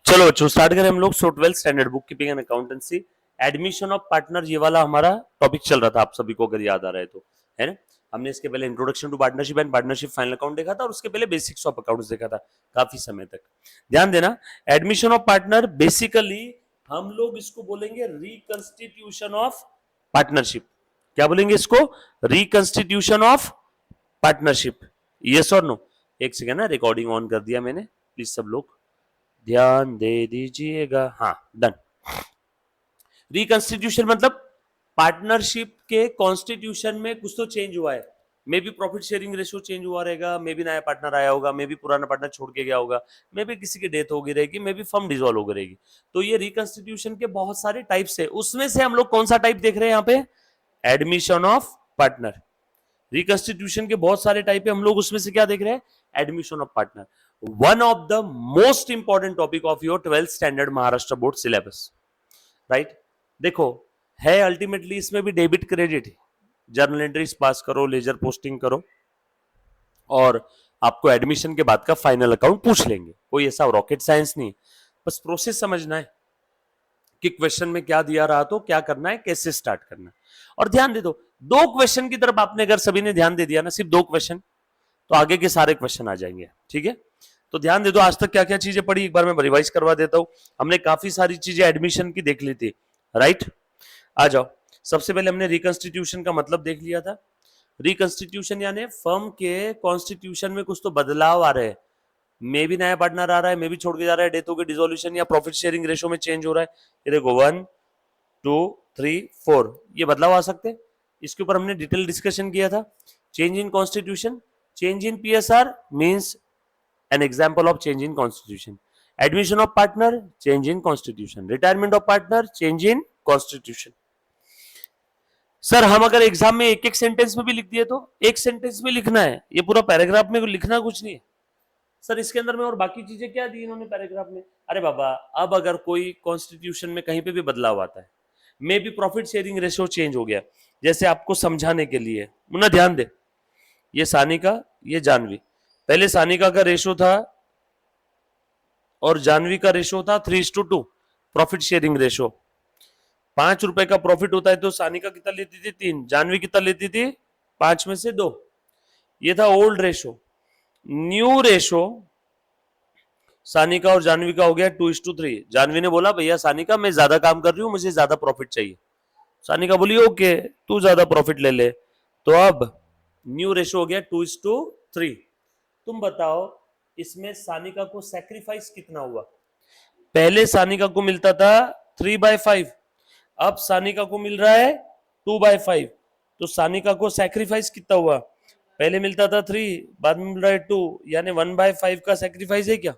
चलो बच्चों स्टार्ट करें हम लोग। सो 12th standard book keeping and accountancy, admission of partner, ये वाला हमारा टॉपिक चल रहा था, आप सभी को अगर याद आ रहा है तो, है ना। हमने इसके पहले introduction to partnership and partnership final account देखा था, और उसके पहले बेसिक्स ऑफ अकाउंट्स देखा था काफी समय तक। ध्यान देना, एडमिशन ऑफ पार्टनर बेसिकली हम लोग इसको बोलेंगे रिकंस्टिट्यूशन ऑफ पार्टनरशिप। क्या बोलेंगे इसको? Reconstitution of partnership. यस और नो? एक सेकेंड ना, रिकॉर्डिंग ऑन कर दिया मैंने, प्लीज सब लोग ध्यान दे दीजिएगा। हाँ, डन। रिकंस्टिट्यूशन मतलब पार्टनरशिप के कॉन्स्टिट्यूशन में कुछ तो चेंज हुआ है। May be profit sharing ratio change हुआ रहेगा, मे बी नया पार्टनर आया होगा, मे बी पुराना पार्टनर छोड़ के गया होगा, मे बी किसी की डेथ हो गई रहेगी, मे बी फर्म डिसॉल्व हो गई रहेगी। तो ये रिकंस्टिट्यूशन के बहुत सारे टाइप्स है, उसमें से हम लोग कौन सा टाइप देख रहे हैं यहाँ पे? Admission of partner. रिकंस्टिट्यूशन के बहुत सारे टाइप है, हम लोग उसमें से क्या देख रहे हैं? Admission of partner. One of the most important topic of your 12th standard Maharashtra board syllabus, right. देखो, है अल्टीमेटली इसमें भी debit credit, journal entries pass करो, लेजर पोस्टिंग करो, और आपको एडमिशन के बाद का फाइनल अकाउंट पूछ लेंगे। कोई ऐसा रॉकेट साइंस नहीं, बस प्रोसेस समझना है कि क्वेश्चन में क्या दिया रहा, तो क्या करना है, कैसे स्टार्ट करना है। और ध्यान दे दो क्वेश्चन की तरफ आपने अगर सभी ने ध्यान दे दिया ना, सिर्फ 2 क्वेश्चन, तो आगे के सारे क्वेश्चन आ जाएंगे। ठीक है, तो ध्यान दे दो, आज तक क्या क्या चीजें पढ़ी एक बार मैं रिवाइज करवा देता हूं। हमने काफी सारी चीजें एडमिशन की देख ली थी, राइट। आ जाओ, सबसे पहले हमने रिकंस्टिट्यूशन का मतलब देख लिया था। रिकंस्टिट्यूशन यानी फर्म के कॉन्स्टिट्यूशन में कुछ तो बदलाव आ रहे हैं, मे भी नया पार्टनर आ रहा है, मे भी छोड़ के जा रहा है, डेथ हो गई, डिसोल्यूशन या प्रॉफिट शेयरिंग रेशो में चेंज हो रहा है। ये देखो 1 2 3 4 ये बदलाव आ सकते हैं। इसके ऊपर हमने डिटेल डिस्कशन किया था। Change in constitution, change in PSR means an example of change in constitution. Admission of partner, change in constitution. Retirement of partner, change in constitution. Sir हम अगर एग्जाम में एक एक सेंटेंस में भी लिख दिए तो? एक सेंटेंस में लिखना है, ये पूरा पैराग्राफ में लिखना कुछ नहीं है। सर इसके अंदर में और बाकी चीजें क्या दी इन्होंने पैराग्राफ में? अरे बाबा, अब अगर कोई कॉन्स्टिट्यूशन में कहीं पे भी बदलाव आता है, may be profit sharing ratio change हो गया, जैसे आपको समझाने के लिए मुन्ना ध्यान दे, ये सानिका, ये जानवी, पहले सानिका का रेशो था और जानवी का रेशो था 3:2 प्रॉफिट शेयरिंग रेशो। 5 रुपए का प्रॉफिट होता है तो सानिका कितना लेती थी? 3। जानवी कितना लेती थी? 5 में से 2। ये था old ratio. New ratio Sanika और जानवी का हो गया 2:3। जानवी ने बोला भैया सानिका मैं ज्यादा काम कर रही हूं, मुझे ज्यादा प्रॉफिट चाहिए। सानिका बोली ओके तू ज्यादा प्रॉफिट ले ले, तो अब न्यू रेशो हो गया 2:3। तुम बताओ इसमें सानिका को सैक्रिफाइस कितना हुआ? पहले सानिका को मिलता था 3/5, अब सानिका को मिल रहा है 2/5, तो सानिका को सैक्रिफाइस कितना हुआ? पहले मिलता था 3, बाद में मिल रहा है 2, यानी 1/5 का सैक्रिफाइस है क्या?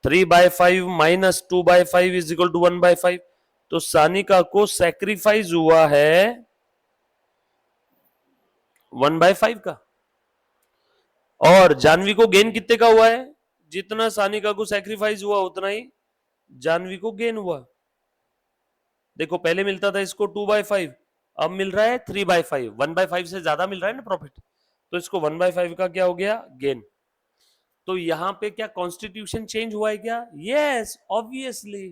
3/5 माइनस 2/5 इज इक्वल टू 1/5, तो सानिका को सैक्रिफाइस हुआ है 1/5 का। और जानवी को गेन कितने का हुआ है? जितना सानिका को सैक्रिफाइस हुआ उतना ही जानवी को गेन हुआ। देखो पहले मिलता था इसको 2/5, अब मिल रहा है 3/5, 1/5 से ज्यादा मिल रहा है ना प्रॉफिट, तो इसको 1/5 का क्या हो गया? गेन। तो यहां पे क्या कॉन्स्टिट्यूशन चेंज हुआ है क्या? Yes obviously.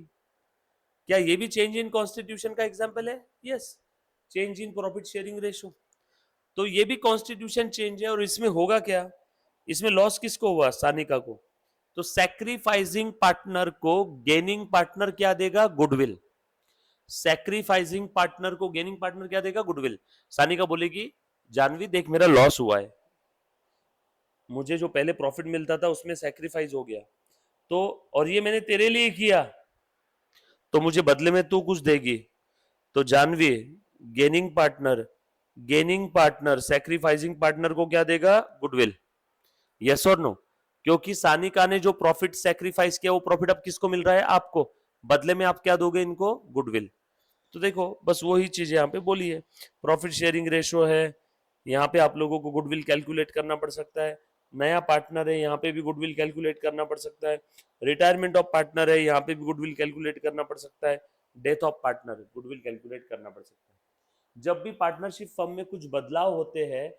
क्या ये भी चेंज इन कॉन्स्टिट्यूशन का एग्जांपल है? Yes, change in profit sharing ratio. तो ये भी कॉन्स्टिट्यूशन चेंज है, और इसमें होगा क्या? इसमें लॉस किसको हुआ? सानिका को। तो सैक्रिफाइसिंग पार्टनर को गेनिंग पार्टनर क्या देगा? गुडविल। सैक्रिफाइसिंग पार्टनर को गेनिंग पार्टनर क्या देगा? गुडविल। सानिका बोलेगी जानवी देख मेरा लॉस हुआ है, मुझे जो पहले प्रॉफिट मिलता था उसमें सैक्रिफाइस हो गया, तो और ये मैंने तेरे लिए किया, तो मुझे बदले में तू कुछ देगी। तो Janvi gaining partner sacrificing partner को क्या देगा? गुडविल। यस और नो? क्योंकि सानिका ने जो प्रॉफिट सैक्रिफाइस किया वो प्रॉफिट अब किसको मिल रहा है? आपको। बदले में आप क्या दोगे इनको? गुडविल। तो देखो बस वही चीज यहाँ पे बोली है। प्रॉफिट शेयरिंग रेशो है, यहाँ पे आप लोगों को गुडविल कैलकुलेट करना पड़ सकता है। नया पार्टनर है, यहाँ पे भी गुडविल कैलकुलेट करना पड़ सकता है। रिटायरमेंट ऑफ पार्टनर है, यहाँ पे भी गुडविल कैलकुलेट करना पड़ सकता है। Death of partner, goodwill calculate करना पड़ सकता है। जब भी पार्टनरशिप फर्म में कुछ बदलाव होते हैं,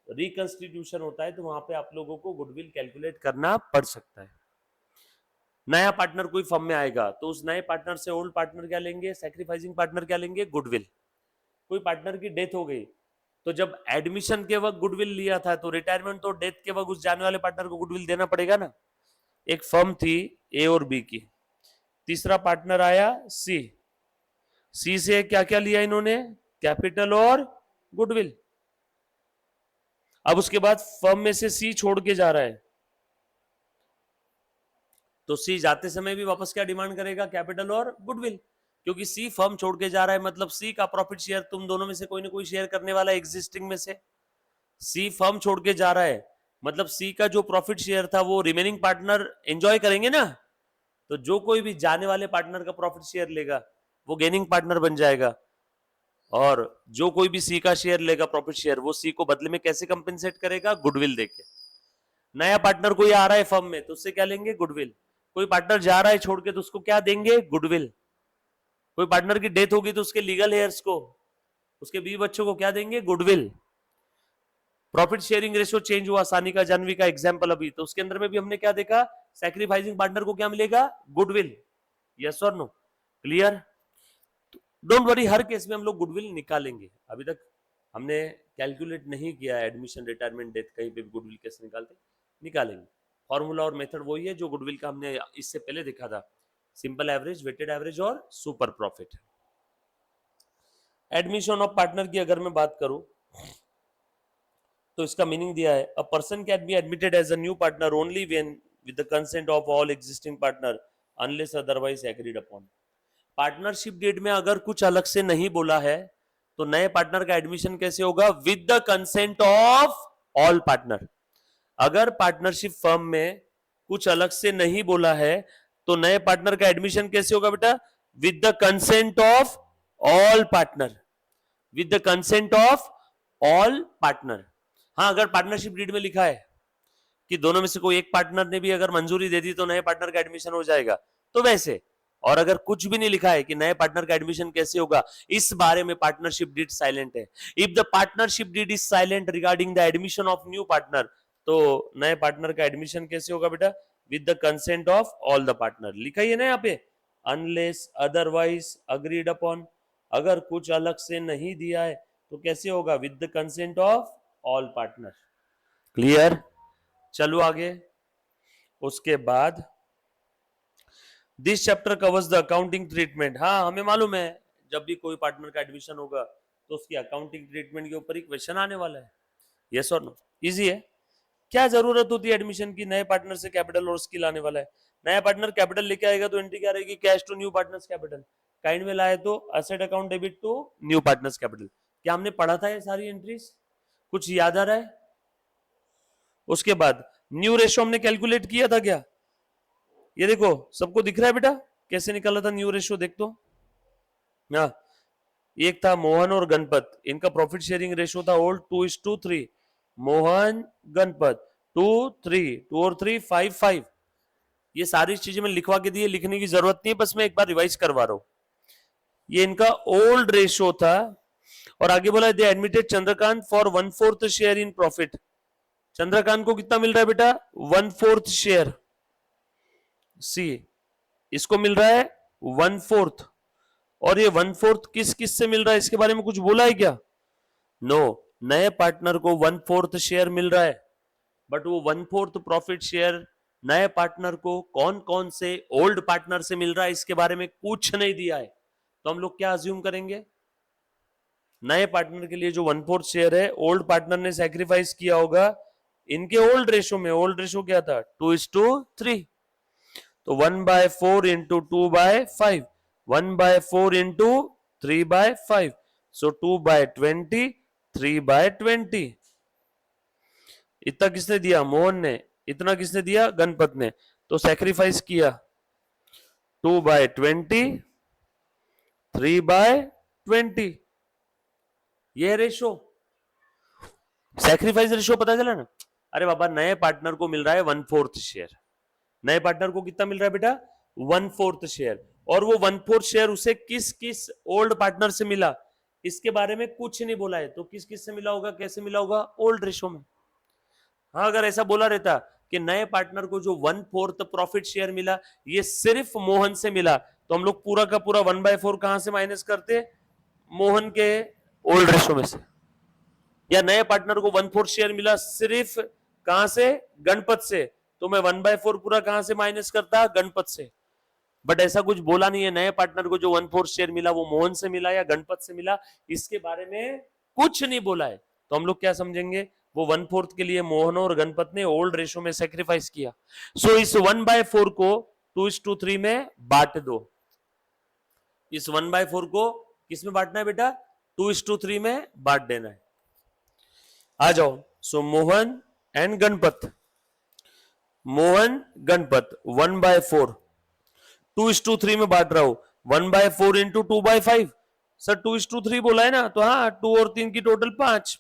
रिकंस्टिट्यूशन होता है, तो वहां पे आप लोगों को गुडविल कैलकुलेट करना पड़ सकता है। नया पार्टनर कोई फर्म में आएगा तो उस नए पार्टनर से ओल्ड पार्टनर क्या लेंगे, सैक्रिफाइसिंग पार्टनर क्या लेंगे, गुडविल। कोई पार्टनर की डेथ हो गई तो जब एडमिशन के वक्त गुडविल लिया था तो रिटायरमेंट तो डेथ के वक्त उस जाने वाले पार्टनर को गुडविल देना पड़ेगा ना। एक फर्म थी ए और बी की, तीसरा पार्टनर आया सी, सी से क्या क्या लिया इन्होंने, कैपिटल और गुडविल। अब उसके बाद फर्म में से सी छोड़ के जा रहा है तो सी जाते समय भी वापस क्या डिमांड करेगा, कैपिटल और गुडविल, क्योंकि सी फर्म छोड़ के जा रहा है मतलब सी का प्रॉफिट शेयर तुम दोनों में से कोई ना कोई शेयर करने वाला एग्जिस्टिंग में से। सी फर्म छोड़ के जा रहा है मतलब सी का जो प्रॉफिट शेयर था वो रिमेनिंग पार्टनर एंजॉय करेंगे ना, तो जो कोई भी जाने वाले पार्टनर का प्रॉफिट शेयर लेगा वो गेनिंग पार्टनर बन जाएगा, और जो कोई भी सी का शेयर लेगा प्रॉफिट शेयर वो सी को बदले में कैसे कंपेंसेट करेगा, गुडविल देके। नया पार्टनर कोई आ रहा है फर्म में तो उससे क्या लेंगे, गुडविल। कोई पार्टनर जा रहा है छोड़ के तो उसको क्या देंगे, गुडविल। कोई पार्टनर की डेथ होगी तो उसके लीगल हेयर्स को, उसके बीवी बच्चों को क्या देंगे, goodwill. Profit sharing ratio change हुआ, सानी का जानवी का एग्जांपल अभी, तो उसके अंदर में भी हमने क्या देखा, सैक्रिफाइसिंग पार्टनर को क्या मिलेगा, गुडविल। यस और नो, क्लियर। डोंट वरी, हर केस में हम लोग गुडविल निकालेंगे। अभी तक हमने कैलकुलेट नहीं किया एडमिशन, रिटायरमेंट, डेथ, कहीं पे भी गुडविल कैसे निकालते, निकालेंगे। फॉर्मूला और मेथड वही है जो गुडविल का हमने इससे पहले देखा था, सिंपल एवरेज, वेटेड एवरेज और super profit. Admission of partner की अगर मैं बात करूं तो इसका मीनिंग दिया है, a person can be admitted as a new partner only when with the consent of all existing partner unless otherwise agreed upon. Partnership deed में अगर कुछ अलग से नहीं बोला है तो नए पार्टनर का एडमिशन कैसे होगा, with the consent of all partner. अगर पार्टनरशिप फर्म में कुछ अलग से नहीं बोला है तो नए पार्टनर का एडमिशन कैसे होगा बेटा, with the consent of all partner, with the consent of all partner. हाँ, अगर पार्टनरशिप डीड में लिखा है कि दोनों में से कोई एक पार्टनर ने भी अगर मंजूरी दे दी तो नए पार्टनर का एडमिशन हो जाएगा, तो वैसे। और अगर कुछ भी नहीं लिखा है कि नए पार्टनर का एडमिशन कैसे होगा, इस बारे में पार्टनरशिप डीड साइलेंट है। If the partnership deed is silent regarding the admission of new partner, तो नए पार्टनर का एडमिशन कैसे होगा बेटा, with the consent of all the partner. लिखा ही है ना यहाँ पे, अनलेस अदरवाइज अग्रीड अपॉन। अगर कुछ अलग से नहीं दिया है तो कैसे होगा, with the consent of all partner. Clear, चलो आगे। उसके बाद this chapter covers the accounting treatment. हाँ, हमें मालूम है जब भी कोई पार्टनर का एडमिशन होगा तो उसकी अकाउंटिंग ट्रीटमेंट के ऊपर ही क्वेश्चन आने वाला है। यस और नो, इजी है। क्या जरूरत होती है एडमिशन की, नए पार्टनर से कैपिटल और स्किल आने वाला है। नया पार्टनर कैपिटल लेके आएगा तो एंट्री क्या रहेगी, cash to new partner's capital. Kind में लाए तो asset account debit to new partner's capital. क्या हमने पढ़ा था ये सारी एंट्रीज, कुछ याद आ रहा है। उसके बाद न्यू रेशो हमने कैलकुलेट किया था क्या, ये देखो सबको दिख रहा है बेटा कैसे निकाला था न्यू रेशो, देख तो। हाँ, एक था मोहन और गणपत, इनका प्रॉफिट शेयरिंग रेशो था ओल्ड 2:3। मोहन गणपत 2:3, 2 और 3 5-5। ये सारी चीजें मैं लिखवा के दी, लिखने की जरूरत नहीं है, बस मैं एक बार रिवाइज करवा रहा हूं। ये इनका ओल्ड रेशो था, और आगे बोला they admitted Chandrakant for 1/4 share in profit. Chandrakant को कितना मिल रहा है बेटा, 1/4 शेयर। सी, इसको मिल रहा है 1/4, और ये 1/4 किस किस से मिल रहा है, इसके बारे में कुछ बोला है क्या, नो। नए पार्टनर को 1/4 शेयर मिल रहा है, बट वो 1/4 प्रॉफिट शेयर नए पार्टनर को कौन कौन से ओल्ड पार्टनर से मिल रहा है इसके बारे में कुछ नहीं दिया है। तो हम लोग क्या अज्यूम करेंगे, नए पार्टनर के लिए जो 1/4 शेयर है ओल्ड पार्टनर ने सैक्रिफाइस किया होगा इनके ओल्ड रेशो में। ओल्ड रेशो क्या था, 2:3। तो 1/4 इंटू 2/5, 1/4 इंटू 3/5, सो 2/20, 3/20। इतना किसने दिया, मोहन ने। इतना किसने दिया, गणपत ने। तो सैक्रिफाइस किया 2/20, 3/20, ये रेशो। सैक्रिफाइस रेशो पता चला ना। अरे बाबा, नए पार्टनर को मिल रहा है 1/4 शेयर। नए पार्टनर को कितना मिल रहा है बेटा, 1/4 शेयर। और वो 1/4 शेयर उसे किस किस ओल्ड पार्टनर से मिला इसके बारे में कुछ नहीं बोला है। तो किस किस से मिला होगा, कैसे मिला होगा, ओल्ड रेशो में। हाँ, अगर ऐसा बोला रहता कि नए पार्टनर को जो 1/4 प्रॉफिट शेयर मिला ये सिर्फ मोहन से मिला, तो हम लोग पूरा का पूरा 1/4 कहां से माइनस करते? मोहन के ओल्ड रेशो में से। या नए पार्टनर को 1/4 शेयर मिला सिर्फ कहां से? गणपत से, तो मैं 1/4 पूरा कहां से माइनस करता? गणपत से। बट ऐसा कुछ बोला नहीं है, नए पार्टनर को जो 1/4 शेयर मिला वो मोहन से मिला या गणपत से मिला, इसके बारे में कुछ नहीं बोला है। तो हम लोग क्या समझेंगे? वो 1/4 के लिए मोहन और गणपत ने ओल्ड रेशो में सेक्रीफाइस किया। सो इस 1/4 को 2:3 में बांट दो। इस 1/4 को किस में बांटना है बेटा? 2:3 में बांट देना है। आ जाओ। सो मोहन एंड गणपत, मोहन गणपत 1/4 2:3 में बांट रहा हूं। 1/4 इंटू 2/5, सर 2:3 बोला है ना, तो हाँ 2 और 3 की टोटल 5,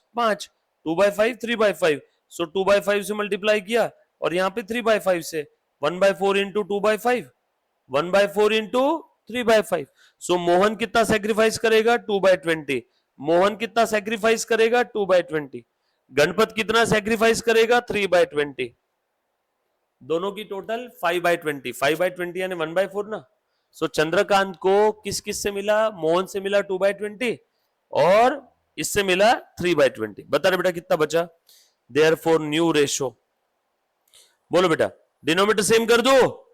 2/5 3/5, सो 2/5 से मल्टीप्लाई किया और यहाँ पे 3/5 से, 1/4 इंटू 2/5, 1/4 इंटू 3/5। सो मोहन कितना सेक्रीफाइस करेगा? 2/20। मोहन कितना सेक्रीफाइस करेगा? 2/20। गणपत कितना सेक्रीफाइस करेगा? 3/20। दोनों की टोटल 5/20, 5/20 यानी 1/4 ना। सो चंद्रकांत को किस किस से मिला? मोहन से मिला 2/20 और इससे मिला 3/20। बता रहे बेटा कितना बचा? देयरफॉर न्यू रेशो, बोलो बेटा, डिनोमिनेटर सेम कर दो,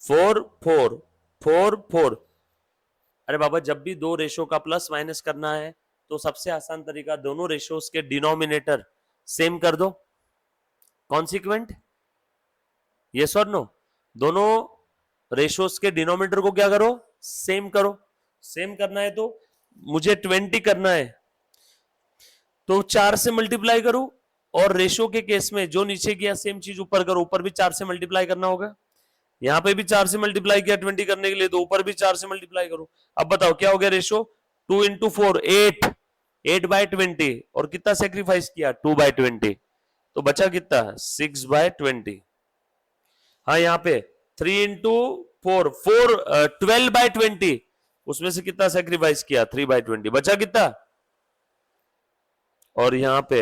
4 4 4 4। अरे बाबा जब भी दो रेशो का प्लस माइनस करना है तो सबसे आसान तरीका दोनों रेशोस के डिनोमिनेटर सेम कर दो। कॉन्सिक्वेंट, यस और नो? दोनों रेशोस के डिनोमिनेटर को क्या करो? सेम करो। सेम करना है तो मुझे 20 करना है तो 4 से मल्टीप्लाई करो, और रेशो के केस में जो नीचे किया सेम चीज ऊपर करो, ऊपर भी 4 से मल्टीप्लाई करना होगा। यहां पे भी 4 से मल्टीप्लाई किया 20 करने के लिए, तो ऊपर भी 4 से मल्टीप्लाई करो। अब बताओ क्या हो गया रेशो? 2 इंटू 4 8, 8/20, और कितना सेक्रीफाइस किया? 2/20, तो बचा कितना? 6/20। हाँ यहाँ पे 3 इंटू 4 12/20, उसमें से कितना सेक्रीफाइस किया? 3/20, बचा कितना? और यहाँ पे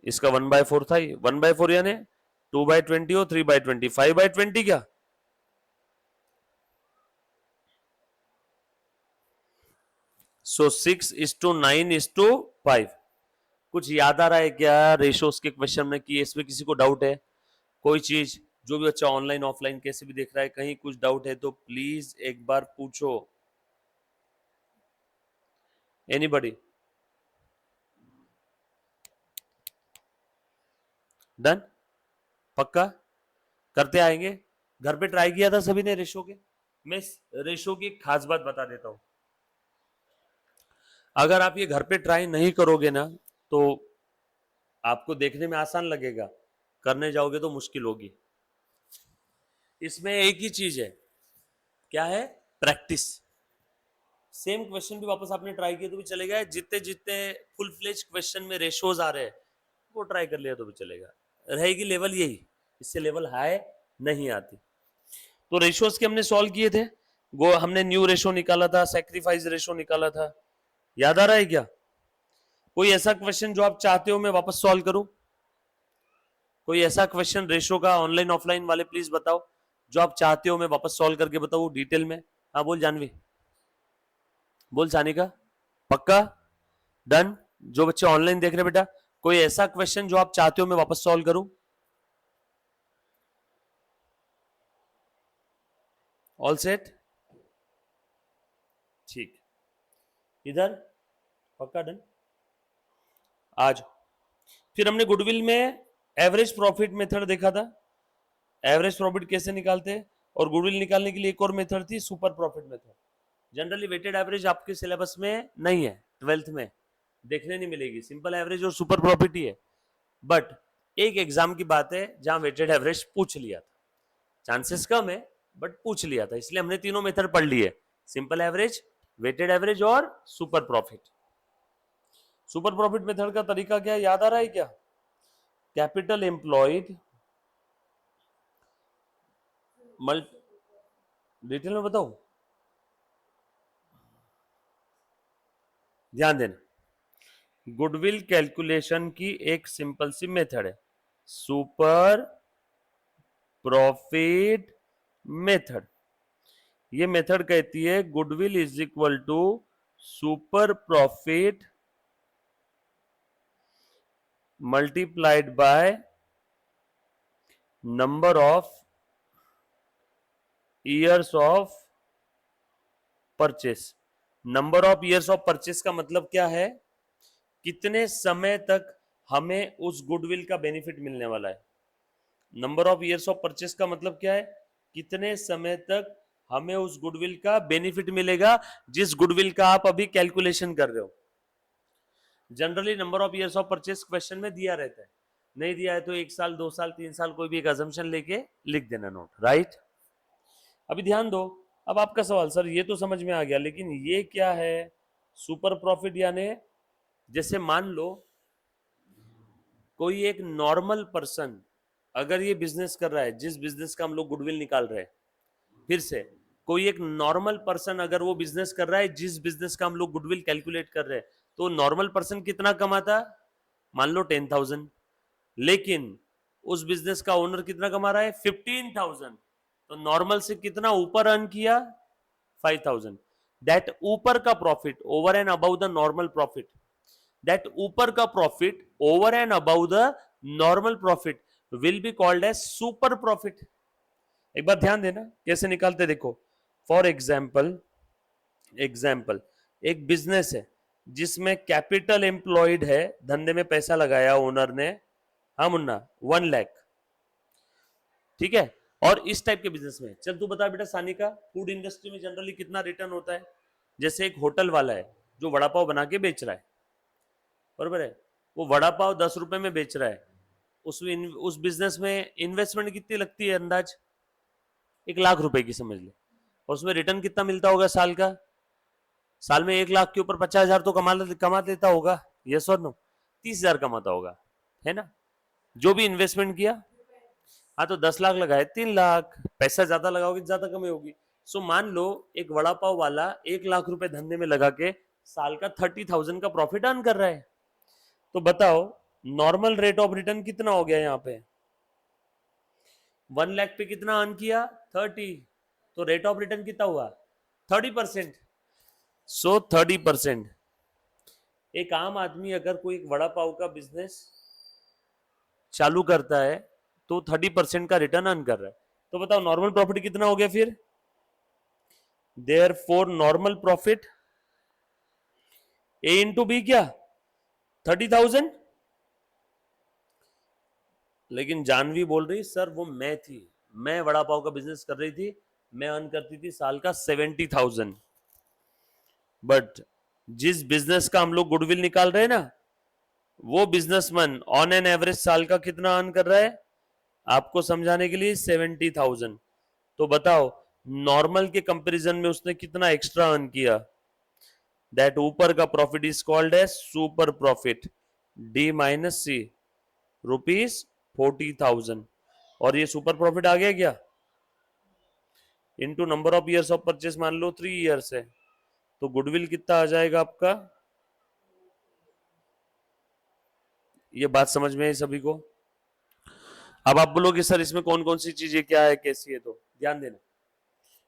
इसका 1/4 था, 1/4 यानी 2/20 और 3/20, 5/20 क्या? सो 6:9:5। कुछ याद आ रहा है क्या रेशोस के क्वेश्चन में कि इसमें किसी को डाउट है? कोई चीज जो भी बच्चा ऑनलाइन ऑफलाइन कैसे भी देख रहा है, कहीं कुछ डाउट है तो प्लीज एक बार पूछो। एनीबॉडी? डन? पक्का करते आएंगे? घर पे ट्राई किया था सभी ने रेशो के? मैं रेशो की एक खास बात बता देता हूं, अगर आप ये घर पे ट्राई नहीं करोगे ना तो आपको देखने में आसान लगेगा, करने जाओगे तो मुश्किल होगी। इसमें एक ही चीज है, क्या है? प्रैक्टिस। सेम क्वेश्चन भी वापस आपने ट्राई किया तो भी चलेगा, जितने जितने फुल फ्लेज क्वेश्चन में रेशोज आ रहे हैं वो ट्राई कर लिया तो भी चलेगा। रहेगी लेवल यही, इससे लेवल हाई नहीं आती। तो रेशोज के हमने सॉल्व किए थे, वो हमने न्यू रेशो निकाला था, सेक्रीफाइस रेशो निकाला था, याद आ रहा है क्या? कोई ऐसा क्वेश्चन जो आप चाहते हो मैं वापस सॉल्व करूं? कोई ऐसा क्वेश्चन रेशो का ऑनलाइन ऑफलाइन वाले प्लीज बताओ, जो आप चाहते हो मैं वापस सॉल्व करके बताऊं डिटेल में। हाँ बोल जानवी, बोल सानिका, पक्का? डन? जो बच्चे ऑनलाइन देख रहे बेटा, कोई ऐसा क्वेश्चन जो आप चाहते हो मैं वापस सॉल्व करूं? All set? ठीक, इधर पक्का डन? आज फिर हमने गुडविल में एवरेज प्रॉफिट मेथड देखा था, एवरेज प्रॉफिट कैसे निकालते हैं, और गुडविल निकालने के लिए एक और मेथड थी super profit method. Generally weighted average आपके सिलेबस में नहीं है, 12th में देखने नहीं मिलेगी, सिंपल एवरेज और सुपर प्रॉफिट ही है। बट एक एग्जाम की बात है जहां वेटेड एवरेज पूछ लिया था, चांसेस कम है बट पूछ लिया था, इसलिए हमने तीनों मेथड पढ़ ली है, सिंपल एवरेज, वेटेड एवरेज और super profit. Super profit method का तरीका क्या है, याद आ रहा है क्या? कैपिटल एम्प्लॉयड डिटेल में बताऊं? ध्यान देना, गुडविल कैलकुलेशन की एक सिंपल सी मेथड है, सुपर प्रॉफिट मेथड। ये मेथड कहती है goodwill is equal to super profit multiplied by number of years of purchase. नंबर ऑफ ईयर्स ऑफ परचेस का मतलब क्या है, कितने समय तक हमें उस गुडविल का बेनिफिट मिलने वाला है। नंबर ऑफ ईयर्स ऑफ परचेस का मतलब क्या है, कितने समय तक हमें उस गुडविल का बेनिफिट मिलेगा जिस गुडविल का आप अभी कैलकुलेशन कर रहे हो। Generally number of years of purchase question में दिया रहता है, नहीं दिया है तो 1 साल 2 साल 3 साल कोई भी एक अजम्पशन लेके लिख देना नोट, राइट। अभी ध्यान दो, अब आपका सवाल सर ये तो समझ में आ गया, लेकिन ये क्या है सुपर प्रॉफिट, यानी जैसे मान लो कोई एक नॉर्मल पर्सन अगर ये बिजनेस कर रहा है जिस बिजनेस का हम लोग गुडविल निकाल रहे हैं, फिर से कोई एक नॉर्मल पर्सन अगर वो बिजनेस कर रहा है जिस बिजनेस का हम लोग गुडविल कैलकुलेट कर रहे हैं, तो नॉर्मल पर्सन कितना कमाता, मान लो 10,000, लेकिन उस बिजनेस का ओनर कितना कमा रहा है 15,000, तो नॉर्मल से कितना ऊपर अर्न किया 5,000। दैट ऊपर का profit over and above the normal profit, that ऊपर का profit over and above the normal profit will be called as super profit. एक बार ध्यान देना कैसे निकालते, देखो फॉर एग्जाम्पल एक बिजनेस है जिसमें कैपिटल एम्प्लॉयड है, धंधे में पैसा लगाया ओनर ने, हाँ मुन्ना 1 लाख, ठीक है। और इस टाइप के बिजनेस में चल तू बता बेटा सानी का फूड इंडस्ट्री में जनरली कितना रिटर्न होता है। जैसे एक होटल वाला है जो वड़ा पाव बना के बेच रहा है, बरोबर है, वो वड़ा पाव 10 रुपए में बेच रहा है, उस बिजनेस में इन्वेस्टमेंट कितनी लगती है, अंदाज 1 लाख रुपए की समझ ले, और उसमें रिटर्न कितना मिलता होगा साल का, साल में 1 लाख के ऊपर 50,000 तो कमा देता होगा, यस और नो, 30,000 कमाता होगा, है ना, जो भी इन्वेस्टमेंट किया। हाँ तो 10 लाख लगाए 3 लाख, पैसा ज्यादा लगाओगे ज्यादा कमी होगी। सो मान लो एक वड़ा पाव वाला 1 लाख रुपए धंधे में लगा के साल का 30,000 का प्रॉफिट अर्न कर रहा है, तो बताओ नॉर्मल रेट ऑफ रिटर्न कितना हो गया यहाँ पे, 1 लाख पे कितना अर्न किया 30, तो रेट ऑफ रिटर्न कितना हुआ 30%। सो 30%, एक आम आदमी अगर कोई एक वड़ा पाव का बिजनेस चालू करता है तो 30% का रिटर्न अर्न कर रहा है, तो बताओ नॉर्मल प्रॉफिट कितना हो गया फिर, देयरफॉर नॉर्मल प्रॉफिट ए इंटू बी क्या 30,000। लेकिन जानवी बोल रही सर वो मैं थी, मैं वड़ा पाव का बिजनेस कर रही थी, मैं अर्न करती थी साल का 70,000, बट जिस बिजनेस का हम लोग गुडविल निकाल रहे हैं ना, वो बिजनेसमैन ऑन एन एवरेज साल का कितना अर्न कर रहा है, आपको समझाने के लिए 70,000, तो बताओ नॉर्मल के कंपैरिजन में उसने कितना एक्स्ट्रा अर्न किया, दैट ऊपर का profit is called as super profit, D minus C ₹40,000, और ये सुपर प्रॉफिट आ गया क्या, into number of years of purchase, मान लो 3 ईयर्स है, तो गुडविल कितना आ जाएगा आपका, ये बात समझ में है सभी को। अब आप बोलोगे सर इसमें कौन कौन सी चीजें क्या है कैसी है, तो ध्यान देना,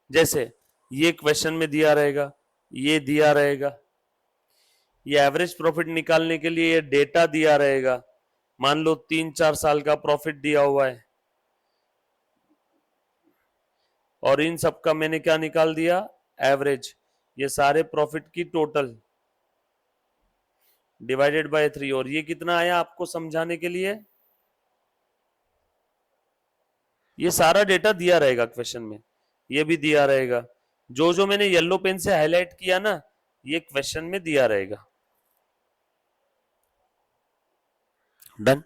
जैसे ये क्वेश्चन में दिया रहेगा, ये दिया रहेगा, ये एवरेज प्रॉफिट निकालने के लिए ये डेटा दिया रहेगा, मान लो 3-4 साल का प्रॉफिट दिया हुआ है, और इन सब का मैंने क्या निकाल दिया एवरेज, ये सारे प्रॉफिट की टोटल डिवाइडेड बाय 3, और ये कितना आया आपको समझाने के लिए, ये सारा डेटा दिया रहेगा क्वेश्चन में, ये भी दिया रहेगा, जो जो मैंने येलो पेन से हाईलाइट किया ना ये क्वेश्चन में दिया रहेगा, डन,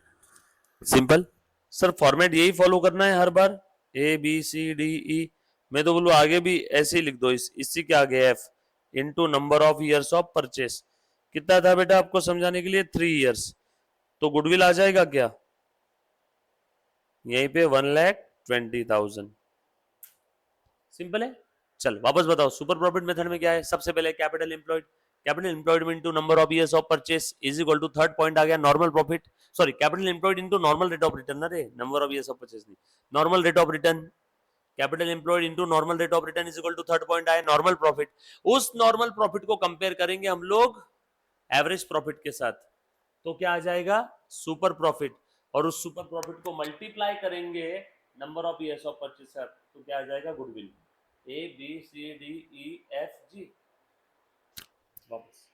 सिंपल। सर फॉर्मेट यही फॉलो करना है हर बार, ABCDE, मैं तो बोलूँ आगे भी ऐसे ही लिख दो, इसी के आगे F into number of years of purchase, कितना था बेटा आपको समझाने के लिए 3 ईयर्स, तो गुडविल आ जाएगा क्या यहीं पे 1,20,000, सिंपल है। चल वापस बताओ सुपर प्रॉफिट मेथड में क्या है, सबसे पहले capital employed, capital employed into number of years of purchase is equal to third point आ गया normal profit, sorry capital employed into normal rate of return, अरे number of years of purchase नहीं, normal rate of return, capital employed into normal rate of return is equal to third point आया normal profit. उस normal profit को compare करेंगे हम लोग average profit के साथ, तो क्या आ जाएगा सुपर प्रॉफिट, और उस सुपर प्रॉफिट को मल्टीप्लाई करेंगे number of years of purchase, तो क्या आ जाएगा goodwill, A B C D E F G. वापस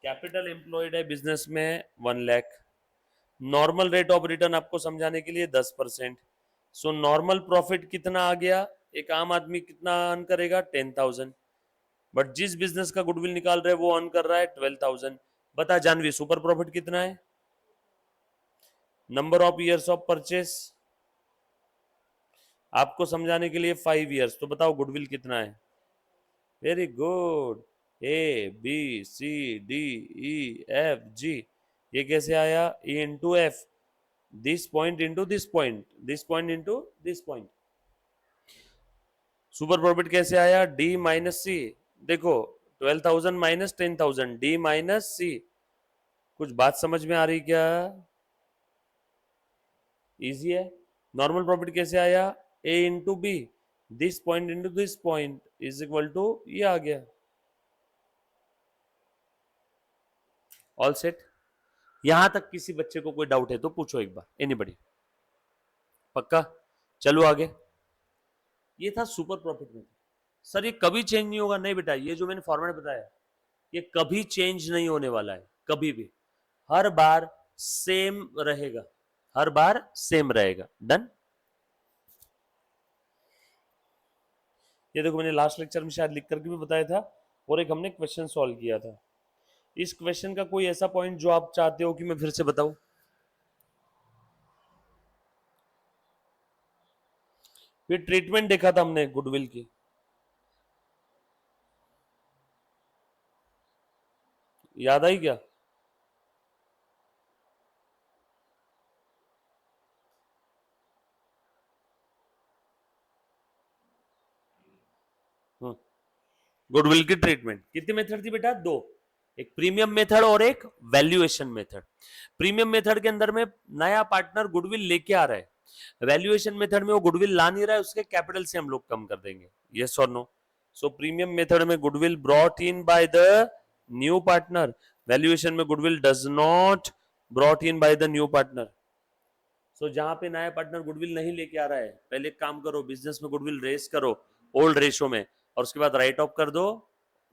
कैपिटल एम्प्लॉयड है बिजनेस में 1 lakh, normal rate of return आपको समझाने के लिए 10%, सो नॉर्मल प्रॉफिट कितना आ गया, एक आम आदमी कितना अर्न करेगा 10,000, बट जिस बिजनेस का गुडविल निकाल रहे हैं वो अर्न कर रहा है 12,000। बता जानवी सुपर प्रॉफिट कितना है, number of years of purchase आपको समझाने के लिए 5 ईयर्स, तो बताओ गुडविल कितना है, very good, A B C D E F G, ये कैसे आया, A into F, this point into this point, this point into this point. Super profit कैसे आया, डी माइनस सी, देखो 12,000 माइनस 10,000, डी माइनस सी, कुछ बात समझ में आ रही क्या, इजी है। नॉर्मल प्रॉफिट कैसे आया, A into B, this point into this point is equal to, ये आ गया, ऑल सेट। यहां तक किसी बच्चे को कोई डाउट है तो पूछो एक बार, एनीबडी, पक्का, चलो आगे। ये था सुपर प्रॉफिट में, सर ये कभी चेंज नहीं होगा, नहीं बेटा, ये जो मैंने फॉर्मेट बताया ये कभी चेंज नहीं होने वाला है, कभी भी, हर बार सेम रहेगा, हर बार सेम रहेगा, डन। ये देखो मैंने लास्ट लेक्चर में शायद लिख करके भी बताया था, और एक हमने क्वेश्चन सॉल्व किया था। इस क्वेश्चन का कोई ऐसा पॉइंट जो आप चाहते हो कि मैं फिर से बताऊं, फिर ट्रीटमेंट देखा था हमने गुडविल की, याद आई क्या, गुडविल की ट्रीटमेंट कितनी मेथड थी बेटा, दो, एक प्रीमियम मेथड और एक वैल्यूएशन मेथड। प्रीमियम मेथड के अंदर में नया पार्टनर गुडविल लेके आ रहा है, वैल्यूएशन मेथड में वो गुडविल ला नहीं रहा है, उसके कैपिटल से हम लोग कम कर देंगे, यस और नो। सो प्रीमियम मेथड में goodwill brought in by the new partner, valuation में goodwill does not brought in by the new partner. So जहां पे नया पार्टनर गुडविल नहीं लेके आ रहा है, पहले एक काम करो, बिजनेस में गुडविल रेस करो ओल्ड रेशो में, और उसके बाद राइट ऑफ कर दो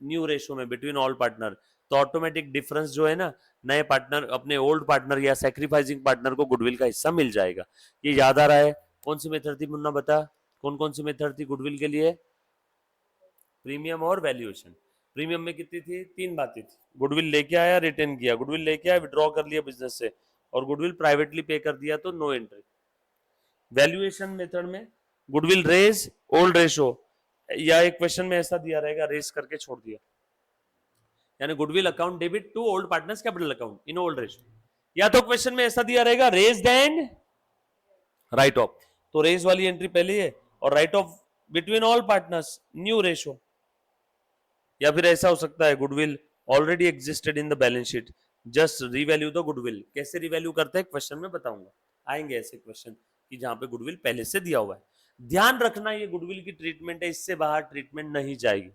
न्यू रेशो में बिटवीन ऑल पार्टनर, तो ऑटोमेटिक डिफरेंस जो है ना, नए पार्टनर अपने ओल्ड पार्टनर या सैक्रिफाइसिंग पार्टनर को गुडविल का हिस्सा मिल जाएगा। ये याद आ रहा है, कौन सी मेथड थी मुन्ना बता, कौन कौन सी मेथड थी गुडविल के लिए, प्रीमियम और वैल्यूएशन। प्रीमियम में कितनी थी, तीन बातें थी, गुडविल लेके आया रिटर्न किया, गुडविल लेके आया विड्रॉ कर लिया बिजनेस से, और गुडविल प्राइवेटली पे कर दिया तो नो एंट्री। वैल्यूएशन मेथड में गुडविल रेज ओल्ड रेशो, या एक क्वेश्चन में ऐसा दिया रहेगा रेस करके छोड़ दिया, यानी goodwill account debit to old partners' capital account in old ratio, या तो क्वेश्चन में ऐसा दिया रहेगा रेज एंड राइट ऑफ, तो रेज वाली एंट्री पहले है और write off between all partners new ratio, या फिर ऐसा हो सकता है goodwill already existed in the balance sheet, just revalue the goodwill. कैसे रिवैल्यू करते हैं क्वेश्चन में बताऊंगा, आएंगे ऐसे क्वेश्चन कि जहां पे गुडविल पहले से दिया हुआ है। ध्यान रखना ये गुडविल की ट्रीटमेंट है, इससे बाहर ट्रीटमेंट नहीं जाएगी